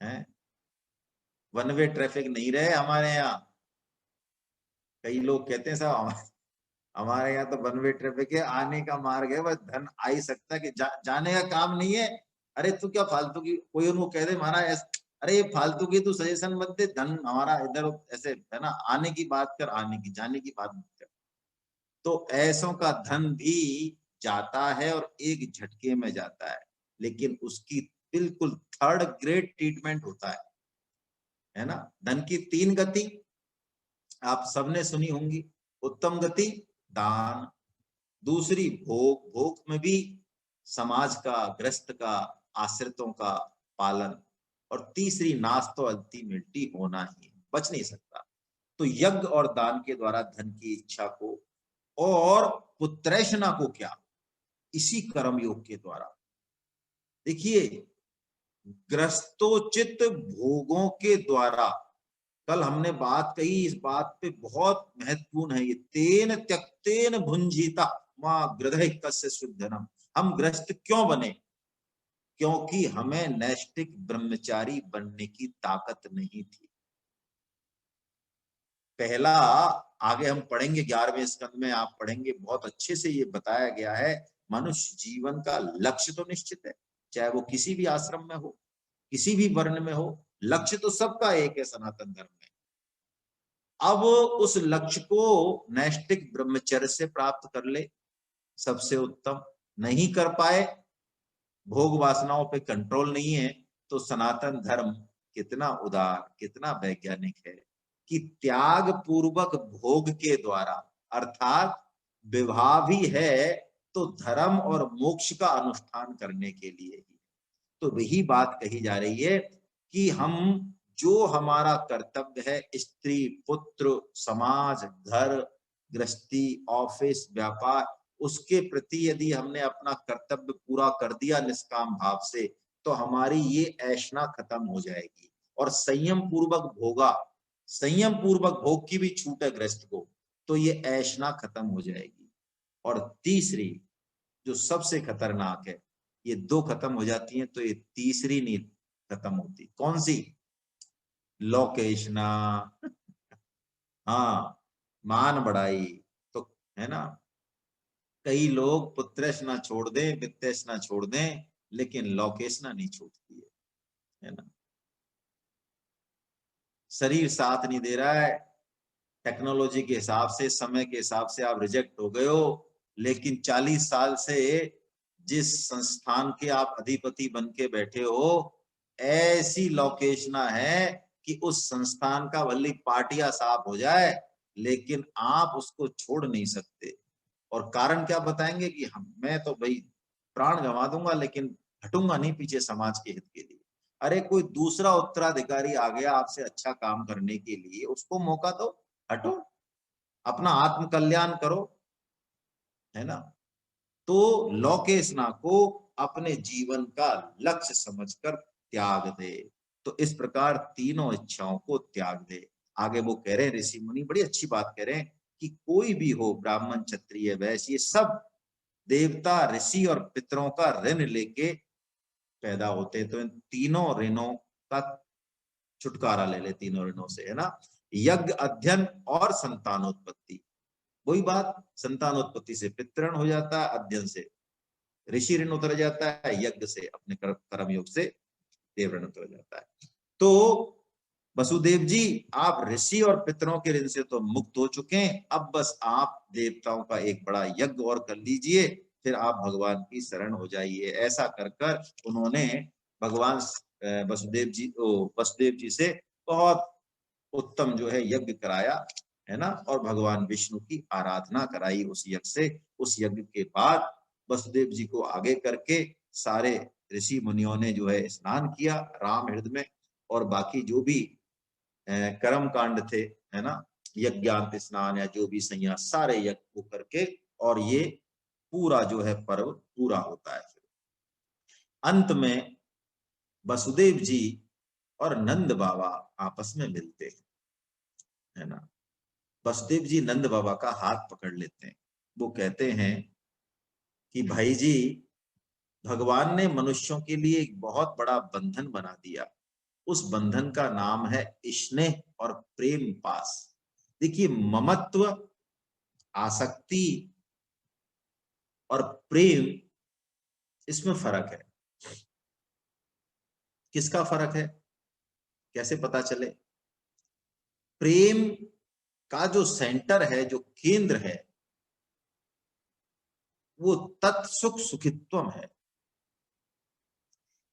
दे। वन वे ट्रैफिक नहीं रहे हमारे यहाँ। कई लोग कहते हैं साहब हमारे यहाँ तो वन वे ट्रैफिक है, आने का मार्ग है, बस धन आ ही सकता है कि जाने का काम नहीं है। अरे तू क्या फालतू की, कोई उनको कह दे महाराज, अरे ये फालतू की तू सजेशन मत दे, धन हमारा इधर ऐसे है ना, आने की बात कर, आने की, जाने की बात मत कर। तो ऐसों का धन भी जाता है और एक झटके में जाता है, लेकिन उसकी बिल्कुल 3rd ग्रेड ट्रीटमेंट होता है ना? धन की 3 गति आप सबने सुनी होंगी। उत्तम गति दान, दूसरी भोग, भोग में भी समाज का, ग्रस्त का, आश्रितों का पालन, और तीसरी नाश तो अल्टीमेटली होना ही, बच नहीं सकता। तो यज्ञ और दान के द्वारा धन की इच्छा को, और पुत्रैषणा को क्या, इसी कर्म योग के द्वारा। देखिए ग्रस्तोचित भोगों के द्वारा, कल हमने बात कही, इस बात पे बहुत महत्वपूर्ण है ये, तेन त्यक्तेन भुंजीता मां गृधे कस्य शुद्धनम। हम ग्रस्त क्यों बने? क्योंकि हमें नैष्टिक ब्रह्मचारी बनने की ताकत नहीं थी। पहला, आगे हम पढ़ेंगे 11वें स्कंद में, आप पढ़ेंगे बहुत अच्छे से ये बताया गया है। मनुष्य जीवन का लक्ष्य तो निश्चित है, चाहे वो किसी भी आश्रम में हो, किसी भी वर्ण में हो, लक्ष्य तो सबका एक है सनातन धर्म में। अब उस लक्ष्य को नैष्टिक ब्रह्मचर्य से प्राप्त कर ले, सबसे उत्तम। नहीं कर पाए, भोग वासनाओं पे कंट्रोल नहीं है, तो सनातन धर्म कितना उदार, कितना वैज्ञानिक है कि त्याग पूर्वक भोग के द्वारा, अर्थात विवाह भी है तो धर्म और मोक्ष का अनुष्ठान करने के लिए ही। तो वही बात कही जा रही है कि हम, जो हमारा कर्तव्य है, स्त्री, पुत्र, समाज, घर गृहस्थी, ऑफिस, व्यापार, उसके प्रति यदि हमने अपना कर्तव्य पूरा कर दिया निष्काम भाव से, तो हमारी ये ऐषणा खत्म हो जाएगी। और संयम पूर्वक भोगा, संयम पूर्वक भोग की भी छूट है गृहस्थ को, तो ये ऐषणा खत्म हो जाएगी। और तीसरी जो सबसे खतरनाक है, ये 2 खत्म हो जाती हैं तो ये तीसरी नहीं खत्म होती। कौन सी? लोकेशना। हाँ, मान बढ़ाई। तो है ना, कई लोग पुत्रेशना छोड़ दें, वित्तेशना छोड़ दें, लेकिन लोकेशना नहीं छूटती है ना? शरीर साथ नहीं दे रहा है, टेक्नोलॉजी के हिसाब से, समय के हिसाब से आप रिजेक्ट हो गए हो, लेकिन 40 साल से जिस संस्थान के आप अधिपति बन के बैठे हो, ऐसी लोकेशना है कि उस संस्थान का भले पाटिया साफ हो जाए, लेकिन आप उसको छोड़ नहीं सकते। और कारण क्या बताएंगे कि मैं तो भाई प्राण गंवा दूंगा, लेकिन हटूंगा नहीं पीछे समाज के हित के लिए। अरे कोई दूसरा उत्तराधिकारी आ गया आपसे अच्छा काम करने के लिए, उसको मौका दो, हटो, अपना आत्म कल्याण करो, है ना। तो लोकेशना को अपने जीवन का लक्ष्य समझकर त्याग दे। तो इस प्रकार तीनों इच्छाओं को त्याग दे। आगे वो कह रहे हैं, ऋषि मुनि बड़ी अच्छी बात कह रहे हैं कि कोई भी हो, ब्राह्मण क्षत्रिय वैश्य, सब देवता ऋषि और पितरों का ऋण लेके पैदा होते हैं। तो इन तीनों ऋणों का छुटकारा ले ले, तीनों ऋणों से, है ना। यज्ञ, अध्ययन और संतानोत्पत्ति। वही बात, संतानोत्पत्ति से पितृण हो जाता है, अध्ययन से ऋषि ऋण उतर जाता है, यज्ञ से अपने कर्म योग से देव ऋण उतर जाता है। तो वसुदेव जी, आप ऋषि और पितरों के ऋण से तो मुक्त हो चुके हैं, अब बस आप देवताओं का एक बड़ा यज्ञ और कर लीजिए, फिर आप भगवान की शरण हो जाइए। ऐसा कर कर उन्होंने भगवान वसुदेव जी से बहुत उत्तम जो है यज्ञ कराया, है ना। और भगवान विष्णु की आराधना कराई उस यज्ञ से। उस यज्ञ के बाद वसुदेव जी को आगे करके सारे ऋषि मुनियों ने जो है स्नान किया राम हृदय में, और बाकी जो भी कर्म कांड थे, है ना, यज्ञांत स्नान या जो भी संन्यास, सारे यज्ञ को करके, और ये पूरा जो है पर्व पूरा होता है। अंत में वसुदेव जी और नंद बाबा आपस में मिलते हैं, है ना। वसुदेव जी नंद बाबा का हाथ पकड़ लेते हैं। वो कहते हैं कि भाई जी, भगवान ने मनुष्यों के लिए एक बहुत बड़ा बंधन बना दिया। उस बंधन का नाम है स्नेह और प्रेम पास। देखिए, ममत्व, आसक्ति और प्रेम, इसमें फर्क है। किसका फर्क है, कैसे पता चले? प्रेम का जो सेंटर है, जो केंद्र है, वो तत्सुख सुखित्वम है।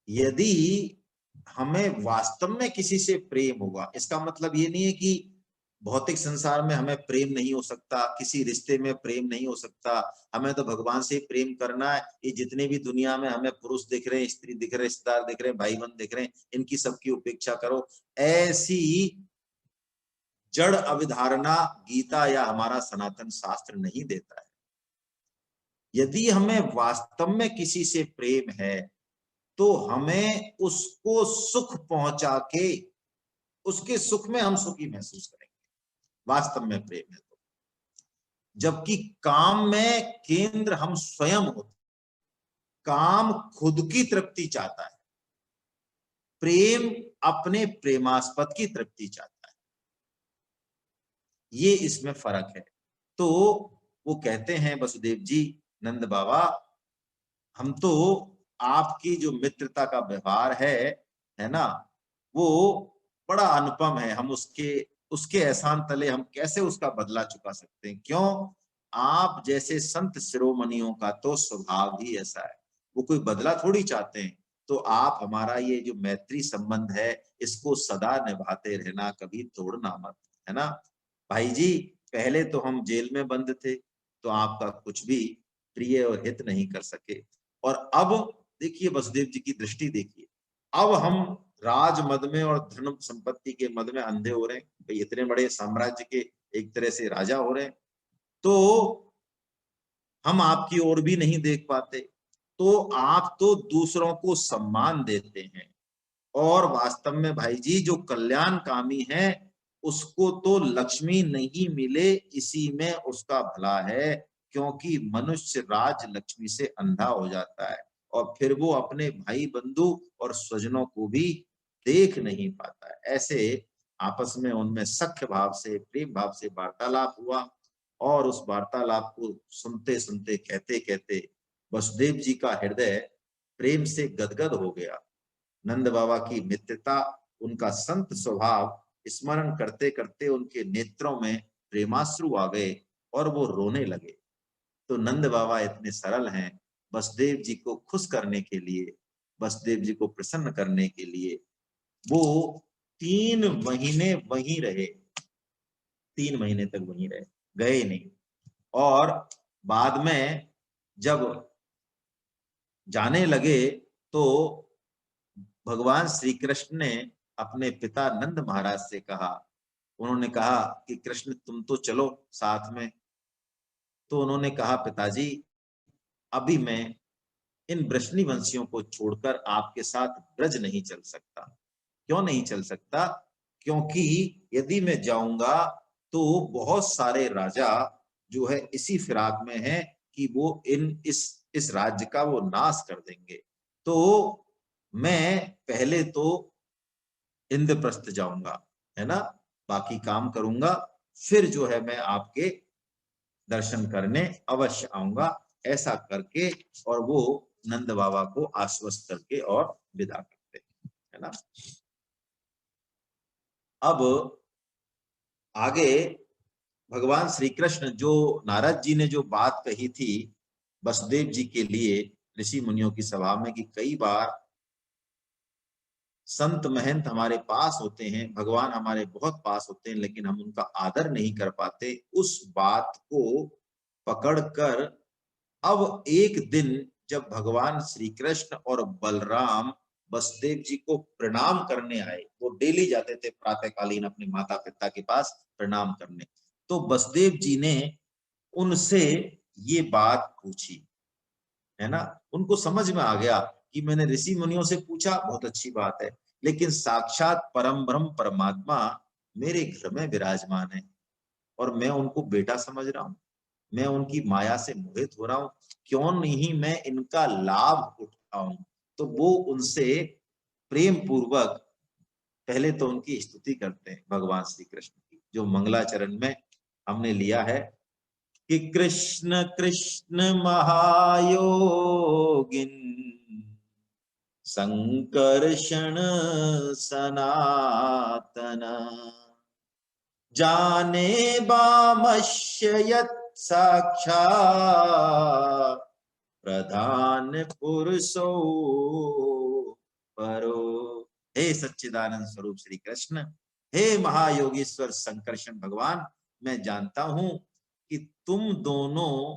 यदि हमें वास्तव में किसी से प्रेम होगा, इसका मतलब ये नहीं है कि भौतिक संसार में हमें प्रेम नहीं हो सकता, किसी रिश्ते में प्रेम नहीं हो सकता, हमें तो भगवान से प्रेम करना है। ये जितने भी दुनिया में हमें पुरुष दिख रहे हैं, स्त्री दिख रहे हैं, रिश्तेदार दिख रहे हैं, भाई बंद दिख रहे हैं, इनकी सबकी उपेक्षा करो। ऐसी जड़ अविधारणा गीता या हमारा सनातन शास्त्र नहीं देता है। यदि हमें वास्तव में किसी से प्रेम है, तो हमें उसको सुख पहुंचा के उसके सुख में हम सुखी महसूस करेंगे, वास्तव में प्रेम है तो। जबकि काम में केंद्र हम स्वयं होते, काम खुद की तृप्ति चाहता है, प्रेम अपने प्रेमास्पद की तृप्ति चाहता है। ये इसमें फर्क है। तो वो कहते हैं वसुदेव जी, नंद बाबा, हम तो आपकी जो मित्रता का व्यवहार है ना, वो बड़ा अनुपम है। हम उसके उसके एहसान तले हम कैसे उसका बदला चुका सकते हैं? क्यों? आप जैसे संत शिरोमणियों का तो स्वभाव ही ऐसा है, वो कोई बदला थोड़ी चाहते हैं। तो आप हमारा ये जो मैत्री संबंध है, इसको सदा निभाते रहना, कभी तोड़ना मत, है ना। भाई जी, पहले तो हम जेल में बंद थे, तो आपका कुछ भी प्रिय और हित नहीं कर सके, और अब देखिए वसुदेव जी की दृष्टि देखिए, अब हम राज मद में और धन संपत्ति के मद में अंधे हो रहे हैं। भाई इतने बड़े साम्राज्य के एक तरह से राजा हो रहे हैं, तो हम आपकी ओर भी नहीं देख पाते। तो आप तो दूसरों को सम्मान देते हैं, और वास्तव में भाई जी जो कल्याणकामी है, उसको तो लक्ष्मी नहीं मिले इसी में उसका भला है। क्योंकि मनुष्य राज लक्ष्मी से अंधा हो जाता है, और फिर वो अपने भाई बंधु और स्वजनों को भी देख नहीं पाता है। ऐसे आपस में उनमें सख्य भाव से, प्रेम भाव से वार्तालाप हुआ, और उस वार्तालाप को सुनते सुनते, कहते कहते वसुदेव जी का हृदय प्रेम से गदगद हो गया। नंद बाबा की मित्रता, उनका संत स्वभाव स्मरण करते करते उनके नेत्रों में प्रेमाश्रु आ गए, और वो रोने लगे। तो नंद बाबा इतने सरल हैं, वसुदेव जी को खुश करने के लिए, वसुदेव जी को प्रसन्न करने के लिए वो 3 महीने वहीं रहे, 3 महीने तक वहीं रहे, गए नहीं। और बाद में जब जाने लगे तो भगवान श्री कृष्ण ने अपने पिता नंद महाराज से कहा, उन्होंने कहा कि कृष्ण तुम तो चलो साथ में। तो उन्होंने कहा पिताजी अभी मैं इन वृष्णि वंशियों को छोड़कर आपके साथ ब्रज नहीं चल सकता। क्यों नहीं चल सकता? क्योंकि यदि मैं जाऊंगा तो बहुत सारे राजा जो है इसी फिराक में हैं कि वो इस राज्य का वो नाश कर देंगे। तो मैं पहले तो इंद्रप्रस्थ जाऊंगा, है ना, बाकी काम करूंगा, फिर जो है मैं आपके दर्शन करने अवश्य आऊंगा। ऐसा करके और वो नंद बाबा को आश्वस्त करके और विदा करते, है ना। अब आगे भगवान श्री कृष्ण जो नारद जी ने जो बात कही थी वसुदेव जी के लिए ऋषि मुनियों की सभा में कि कई बार संत महंत हमारे पास होते हैं, भगवान हमारे बहुत पास होते हैं, लेकिन हम उनका आदर नहीं कर पाते, उस बात को पकड़कर अब एक दिन जब भगवान श्री कृष्ण और बलराम वसुदेव जी को प्रणाम करने आए, वो डेली जाते थे प्रातःकालीन अपने माता पिता के पास प्रणाम करने, तो वसुदेव जी ने उनसे ये बात पूछी, है ना। उनको समझ में आ गया कि मैंने ऋषि मुनियों से पूछा, बहुत अच्छी बात है, लेकिन साक्षात परम ब्रह्म परमात्मा मेरे घर में विराजमान है और मैं उनको बेटा समझ रहा हूँ, मैं उनकी माया से मोहित हो रहा हूँ, क्यों नहीं मैं इनका लाभ उठाऊं। तो वो उनसे प्रेम पूर्वक पहले तो उनकी स्तुति करते हैं भगवान श्री कृष्ण की, जो मंगलाचरण में हमने लिया है कि कृष्ण कृष्ण महायोगिन संकर्षण सनातन जाने बामश्य यत् साक्षात् प्रधान पुरुषो परो। हे सच्चिदानंद स्वरूप श्री कृष्ण, हे महायोगीश्वर संकर्षण भगवान, मैं जानता हूं कि तुम दोनों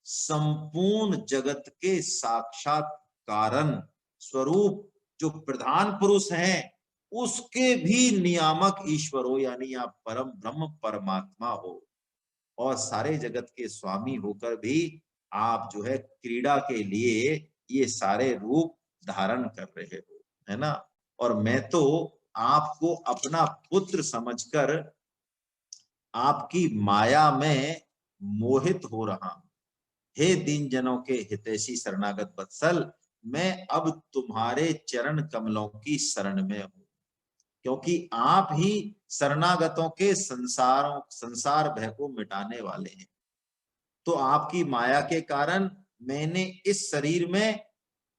संपूर्ण जगत के साक्षात कारण स्वरूप जो प्रधान पुरुष हैं उसके भी नियामक ईश्वर हो, यानी आप परम ब्रह्म परमात्मा हो, और सारे जगत के स्वामी होकर भी आप जो है क्रीड़ा के लिए ये सारे रूप धारण कर रहे हो, है ना। और मैं तो आपको अपना पुत्र समझकर आपकी माया में मोहित हो रहा हूं। हे दीन जनों के हितैषी शरणागत वत्सल, मैं अब तुम्हारे चरण कमलों की शरण में हूं, क्योंकि आप ही शरणागतों के संसार भय को मिटाने वाले हैं। तो आपकी माया के कारण मैंने इस शरीर में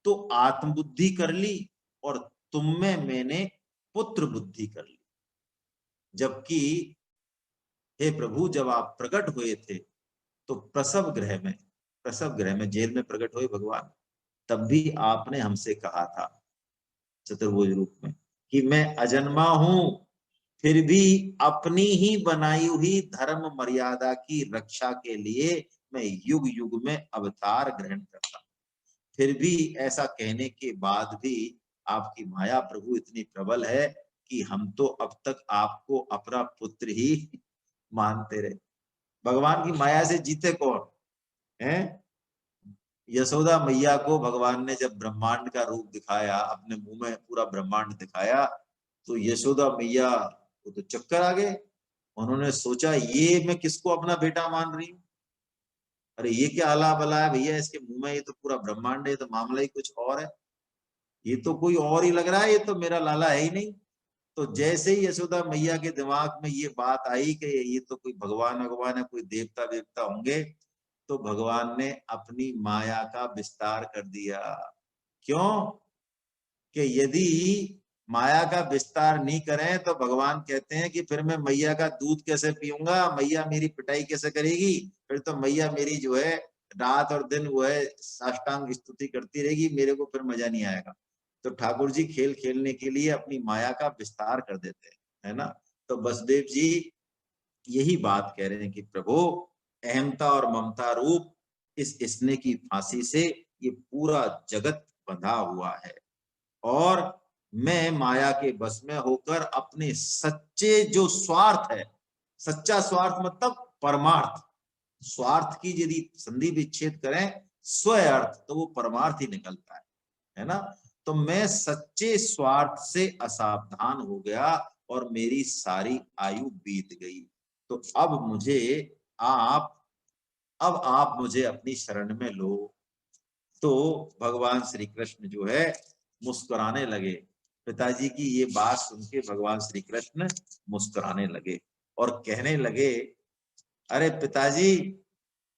तो आत्मबुद्धि कर ली और तुम में मैंने पुत्र बुद्धि कर ली। जबकि हे प्रभु जब आप प्रकट हुए थे तो प्रसव गृह में जेल में प्रकट हुए भगवान, तब भी आपने हमसे कहा था चतुर्भुज रूप में कि मैं अजन्मा हूं, फिर भी अपनी ही बनाई हुई धर्म मर्यादा की रक्षा के लिए मैं युग युग में अवतार ग्रहण करता हूं। फिर भी ऐसा कहने के बाद भी आपकी माया प्रभु इतनी प्रबल है कि हम तो अब तक आपको अपना पुत्र ही मानते रहे। भगवान की माया से जीते कौन है? यशोदा मैया को भगवान ने जब ब्रह्मांड का रूप दिखाया, अपने मुंह में पूरा ब्रह्मांड दिखाया, तो यशोदा मैया को तो चक्कर आ गए। उन्होंने सोचा ये मैं किसको अपना बेटा मान रही हूँ, अरे ये क्या अला बला है भैया इसके मुंह में, ये तो पूरा ब्रह्मांड है, तो मामला ही कुछ और है, ये तो कोई और ही लग रहा है, ये तो मेरा लाला है ही नहीं। तो जैसे ही यशोदा मैया के दिमाग में ये बात आई कि ये तो कोई भगवान है, कोई देवता देवता होंगे, तो भगवान ने अपनी माया का विस्तार कर दिया। क्यों? कि यदि माया का विस्तार नहीं करें तो भगवान कहते हैं कि फिर मैं मैया का दूध कैसे पीऊंगा, मैया मेरी पिटाई कैसे करेगी, फिर तो मैया मेरी जो है रात और दिन वो है साष्टांग स्तुति करती रहेगी, मेरे को फिर मजा नहीं आएगा। तो ठाकुर जी खेल खेलने के लिए अपनी माया का विस्तार कर देते हैं, है ना। तो बसदेव जी यही बात कह रहे हैं कि प्रभु, अहमता और ममता रूप इस स्नेह की फांसी से ये पूरा जगत बंधा हुआ है, और मैं माया के बस में होकर अपने सच्चे जो स्वार्थ है, सच्चा स्वार्थ मतलब परमार्थ, स्वार्थ की यदि संधि विच्छेद करें स्व अर्थ, तो वो परमार्थ ही निकलता है ना। तो मैं सच्चे स्वार्थ से असावधान हो गया और मेरी सारी आयु बीत गई। तो आप अब आप मुझे अपनी शरण में लो। तो भगवान श्री कृष्ण जो है मुस्कुराने लगे। पिताजी की ये बात सुन के भगवान श्री कृष्ण मुस्कुराने लगे और कहने लगे, अरे पिताजी,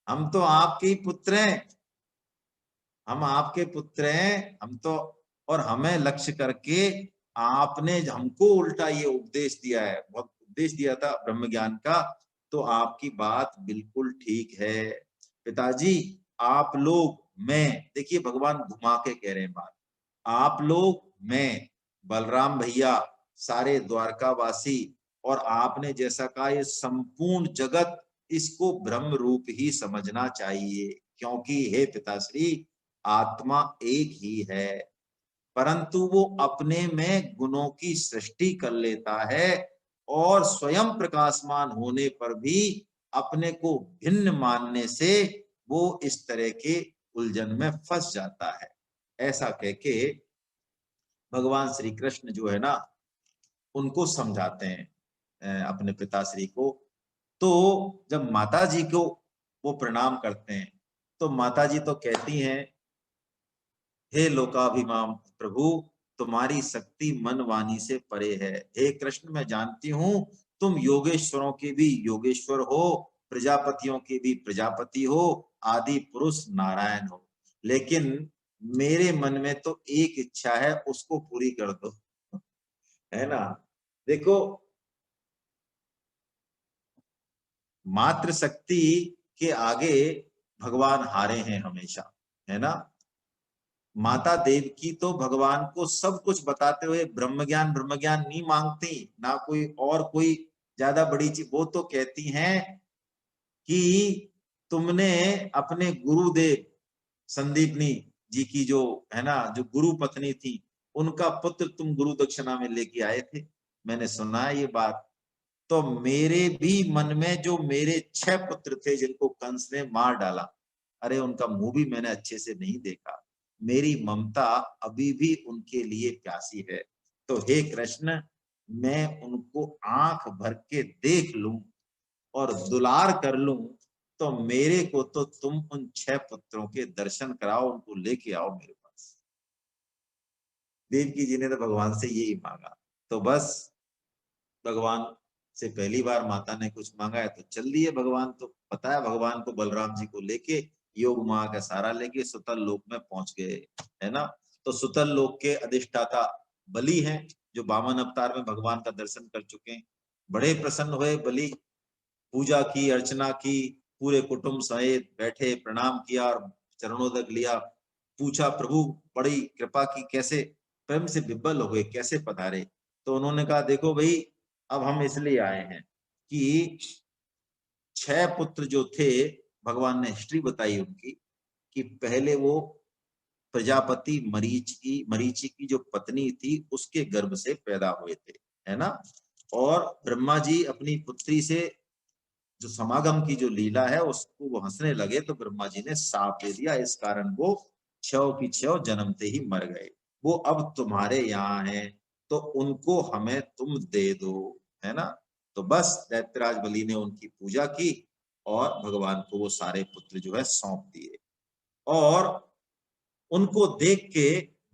हम तो आपके ही पुत्र हैं, हम आपके पुत्र हैं, हम तो, और हमें लक्ष्य करके आपने हमको उल्टा ये उपदेश दिया है, बहुत उपदेश दिया था ब्रह्म ज्ञान का। तो आपकी बात बिल्कुल ठीक है पिताजी। आप लोग, मैं, देखिए भगवान घुमा के कह रहे हैं बात, आप लोग, मैं, बलराम भैया, सारे द्वारकावासी, और आपने जैसा कहा ये संपूर्ण जगत, इसको ब्रह्म रूप ही समझना चाहिए, क्योंकि हे पिताश्री, आत्मा एक ही है, परंतु वो अपने में गुणों की सृष्टि कर लेता है, और स्वयं प्रकाशमान होने पर भी अपने को भिन्न मानने से वो इस तरह के उलझन में फंस जाता है। ऐसा कह के भगवान श्री कृष्ण जो है ना, उनको समझाते हैं अपने पिताश्री को। तो जब माता जी को वो प्रणाम करते हैं, तो माता जी तो कहती हैं, हे लोकाभिमान प्रभु, तुम्हारी शक्ति मन वाणी से परे है। हे कृष्ण, मैं जानती हूँ तुम योगेश्वरों के भी योगेश्वर हो, प्रजापतियों के भी प्रजापति हो, आदि पुरुष नारायण हो, लेकिन मेरे मन में तो एक इच्छा है, उसको पूरी कर दो, है ना। देखो, मात्र शक्ति के आगे भगवान हारे हैं हमेशा, है ना। माता देवकी तो भगवान को सब कुछ बताते हुए ब्रह्म ज्ञान नहीं मांगती, ना कोई और कोई ज्यादा बड़ी चीज, वो तो कहती हैं कि तुमने अपने गुरुदेव संदीपनी जी की जो, है ना, जो गुरु पत्नी थी, उनका पुत्र तुम गुरु दक्षिणा में लेके आए थे, मैंने सुना है ये बात। तो मेरे भी मन में जो मेरे 6 पुत्र थे जिनको कंस ने मार डाला, अरे उनका मुंह भी मैंने अच्छे से नहीं देखा, मेरी ममता अभी भी उनके लिए प्यासी है। तो हे कृष्ण, मैं उनको आंख भर के देख लूं और दुलार कर लूं, तो मेरे को तो तुम उन 6 पुत्रों के दर्शन कराओ, उनको लेके आओ मेरे पास। देवकी जी ने तो भगवान से यही मांगा। तो बस भगवान से पहली बार माता ने कुछ मांगा है तो चल दिए भगवान, तो पता है भगवान को बलराम जी को लेके योग माया का सहारा लेके सुतल लोक में पहुंच गए, है ना। तो सुतल लोक के अधिष्ठाता बलि हैं, जो वामन अवतार में भगवान का दर्शन कर चुके हैं। बड़े प्रसन्न हुए बलि, पूजा की, अर्चना की, पूरे कुटुंब सहित बैठे, प्रणाम किया और चरणोदक लिया। पूछा, प्रभु बड़ी कृपा की, कैसे, प्रेम से विब्बल हो गए, कैसे पधारे। तो उन्होंने कहा, देखो भाई, अब हम इसलिए आए हैं कि 6 पुत्र जो थे, भगवान ने हिस्ट्री बताई उनकी, कि पहले वो प्रजापति मरीचि की जो पत्नी थी उसके गर्भ से पैदा हुए थे, है ना। और ब्रह्मा जी अपनी पुत्री से जो समागम की जो लीला है उसको वो हंसने लगे, तो ब्रह्मा जी ने साप दे दिया, इस कारण वो 6 की 6 जन्मते ही मर गए। वो अब तुम्हारे यहाँ हैं, तो उनको हमें तुम दे दो, है ना। तो बस दैत्यराज बलि ने उनकी पूजा की और भगवान को वो सारे पुत्र जो है सौंप दिए। और उनको देख के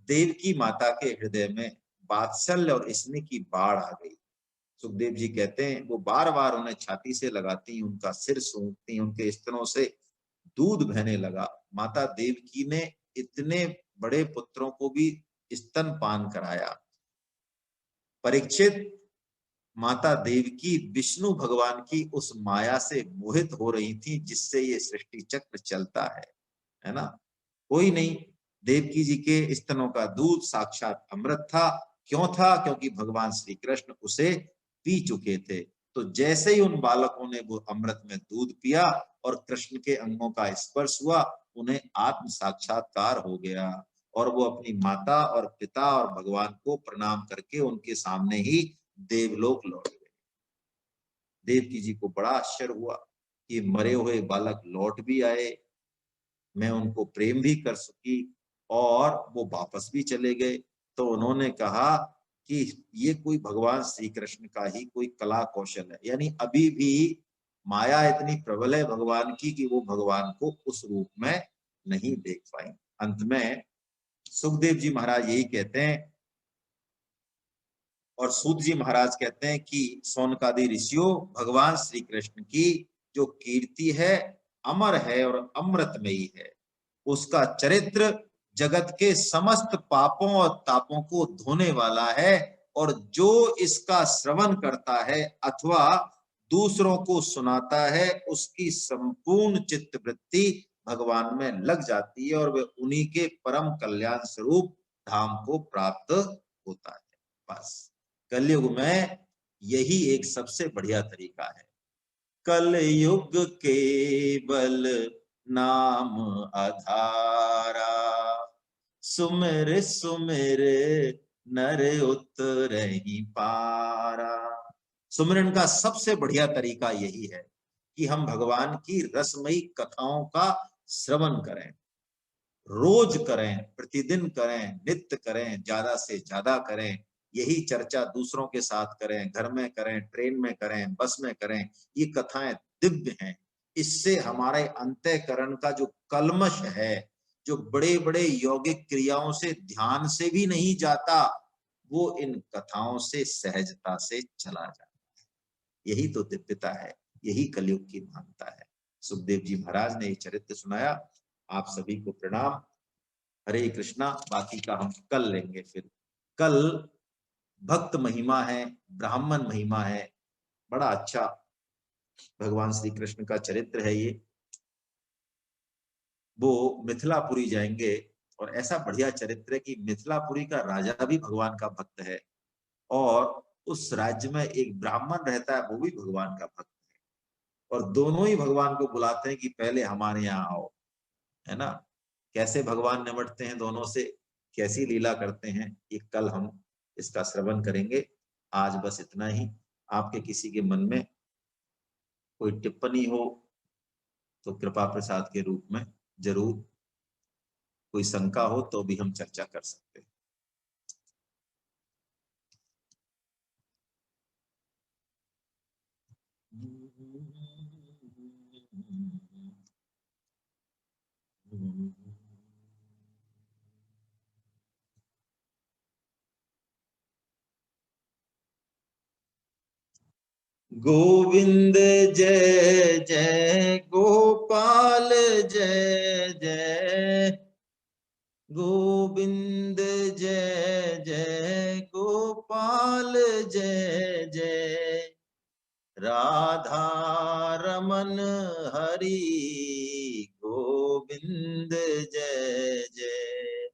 देवकी माता के हृदय में वात्सल्य और स्नेह की बाढ़ आ गई। सुखदेव जी कहते हैं, वो बार बार उन्हें छाती से लगाती, उनका सिर सूंघती, उनके स्तनों से दूध बहने लगा। माता देवकी ने इतने बड़े पुत्रों को भी स्तन पान कराया। परीक्षित, माता देवकी विष्णु भगवान की उस माया से मोहित हो रही थी जिससे ये सृष्टि चक्र चलता है ना। कोई नहीं, देवकी जी के स्तनों का दूध साक्षात अमृत था। क्यों था? क्योंकि भगवान श्री कृष्ण उसे पी चुके थे। तो जैसे ही उन बालकों ने वो अमृत में दूध पिया और कृष्ण के अंगों का स्पर्श हुआ, उन्हें आत्म साक्षात्कार हो गया और वो अपनी माता और पिता और भगवान को प्रणाम करके उनके सामने ही देवलोक लौट गए। देवकी जी को बड़ा आश्चर्य हुआ कि मरे हुए बालक लौट भी आए, मैं उनको प्रेम भी कर सकी और वो वापस भी चले गए। तो उन्होंने कहा कि ये कोई भगवान श्री कृष्ण का ही कोई कला कौशल है, यानी अभी भी माया इतनी प्रबल है भगवान की कि वो भगवान को उस रूप में नहीं देख पाए। अंत में सुखदेव जी महाराज यही कहते हैं और सूत जी महाराज कहते हैं कि सौनकादि ऋषियों, भगवान श्री कृष्ण की जो कीर्ति है अमर है और अमृतमयी है। उसका चरित्र जगत के समस्त पापों और तापों को धोने वाला है और जो इसका श्रवण करता है अथवा दूसरों को सुनाता है उसकी संपूर्ण चित्त वृत्ति भगवान में लग जाती है और वे उन्हीं के परम कल्याण स्वरूप धाम को प्राप्त होता है। बस कलयुग में यही एक सबसे बढ़िया तरीका है। कलयुग केवल नाम आधारा, सुमिर सुमिर नर उतरहि पारा। सुमिरन का सबसे बढ़िया तरीका यही है कि हम भगवान की रसमयी कथाओं का श्रवण करें, रोज करें, प्रतिदिन करें, नित्य करें, ज्यादा से ज्यादा करें। यही चर्चा दूसरों के साथ करें, घर में करें, ट्रेन में करें, बस में करें। ये कथाएं दिव्य हैं। इससे हमारे अंतःकरण का जो कल्मश है, जो बड़े बड़े यौगिक क्रियाओं से ध्यान से भी नहीं जाता, वो इन कथाओं से सहजता से चला जाता है। यही तो दिव्यता है, यही कलयुग की महानता है। सुखदेव जी महाराज ने ये चरित्र सुनाया। आप सभी को प्रणाम। हरे कृष्णा। बाकी का हम कल लेंगे। फिर कल भक्त महिमा है, ब्राह्मण महिमा है। बड़ा अच्छा भगवान श्री कृष्ण का चरित्र है ये। वो मिथिलापुरी जाएंगे और ऐसा बढ़िया चरित्र है कि मिथिलापुरी का राजा भी भगवान का भक्त है और उस राज्य में एक ब्राह्मण रहता है, वो भी भगवान का भक्त है और दोनों ही भगवान को बुलाते हैं कि पहले हमारे यहाँ आओ, है ना। कैसे भगवान निमटते हैं दोनों से, कैसी लीला करते हैं, ये कल हम इसका श्रवण करेंगे। आज बस इतना ही। आपके किसी के मन में कोई टिप्पणी हो तो कृपा प्रसाद के रूप में जरूर, कोई शंका हो तो भी हम चर्चा कर सकते हैं। गोविंद जय जय गोपाल जय जय, गोविंद जय जय गोपाल जय जय, राधा रमन हरि गोविंद जय जय।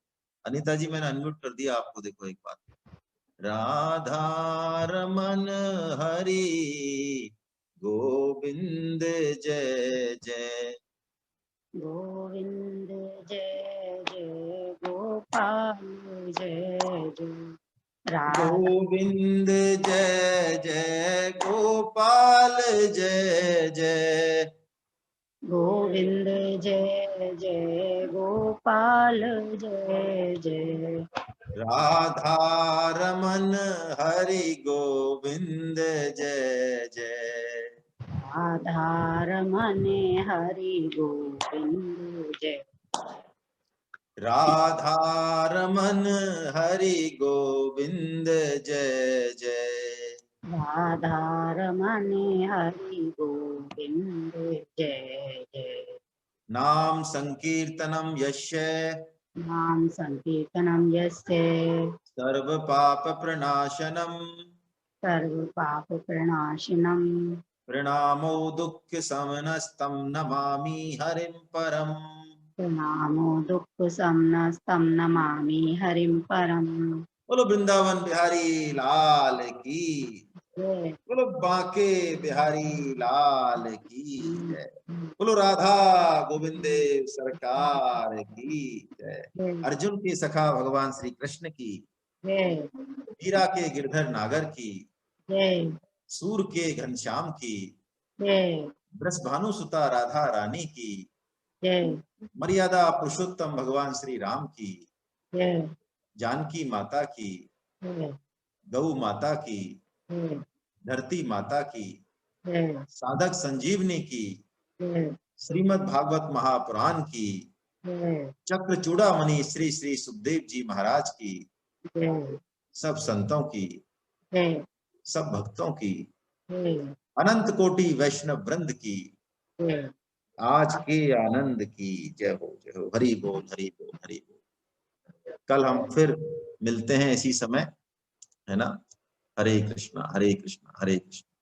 अनीता जी मैंने अनम्यूट कर दिया आपको, देखो एक बात। राधा रमन हरि गोविंद जय जय, गोविंद जय जय गोपाल जय जय, राधा गोविंद जय जय गोपाल जय जय, गोविंद जय जय गोपाल जय जय, राधा रमन हरि गोविंद जय जय, राधा रमन हरि गोविंद जय, राधा रमन हरि गोविंद जय जय, राधा रमन हरि गोविंद जय जय, नाम संकीर्तनम यस्य नाम संकीर्तनं यस्य सर्व पाप प्रणाशनम सर्व पाप प्रणाशिनम प्रणामो दुःख समनस्तं नमामि हरिं परम। प्रणामो दुःख समनस्तं नमामि हरिं परम। बोलो वृंदावन बिहारी लाल की, जय। बोलो बांके बिहारी लाल की जय, बोलो राधा गोविंदे सरकार की जय। अर्जुन के सखा भगवान श्री कृष्ण की, जय मीरा के गिरधर नागर की, जय सूर के घनश्याम की, जय वृषभानु सुता राधा रानी की, जय मर्यादा पुरुषोत्तम भगवान श्री राम की, जय जानकी माता की, जय गौ माता की, जय धरती माता की, जय साधक संजीवनी की, जय श्रीमद् भागवत महापुराण की, जय चक्र चूड़ामणि श्री श्री सुखदेव जी महाराज की, जय सब संतों की, जय सब भक्तों की, जय अनंत कोटि वैष्णव वृंद की, जय। आज के आनंद की जय हो जय हो। हरि बोल हरि बोल हरि बोल। कल हम फिर मिलते हैं इसी समय, है ना। हरे कृष्णा हरे कृष्णा हरे कृष्णा।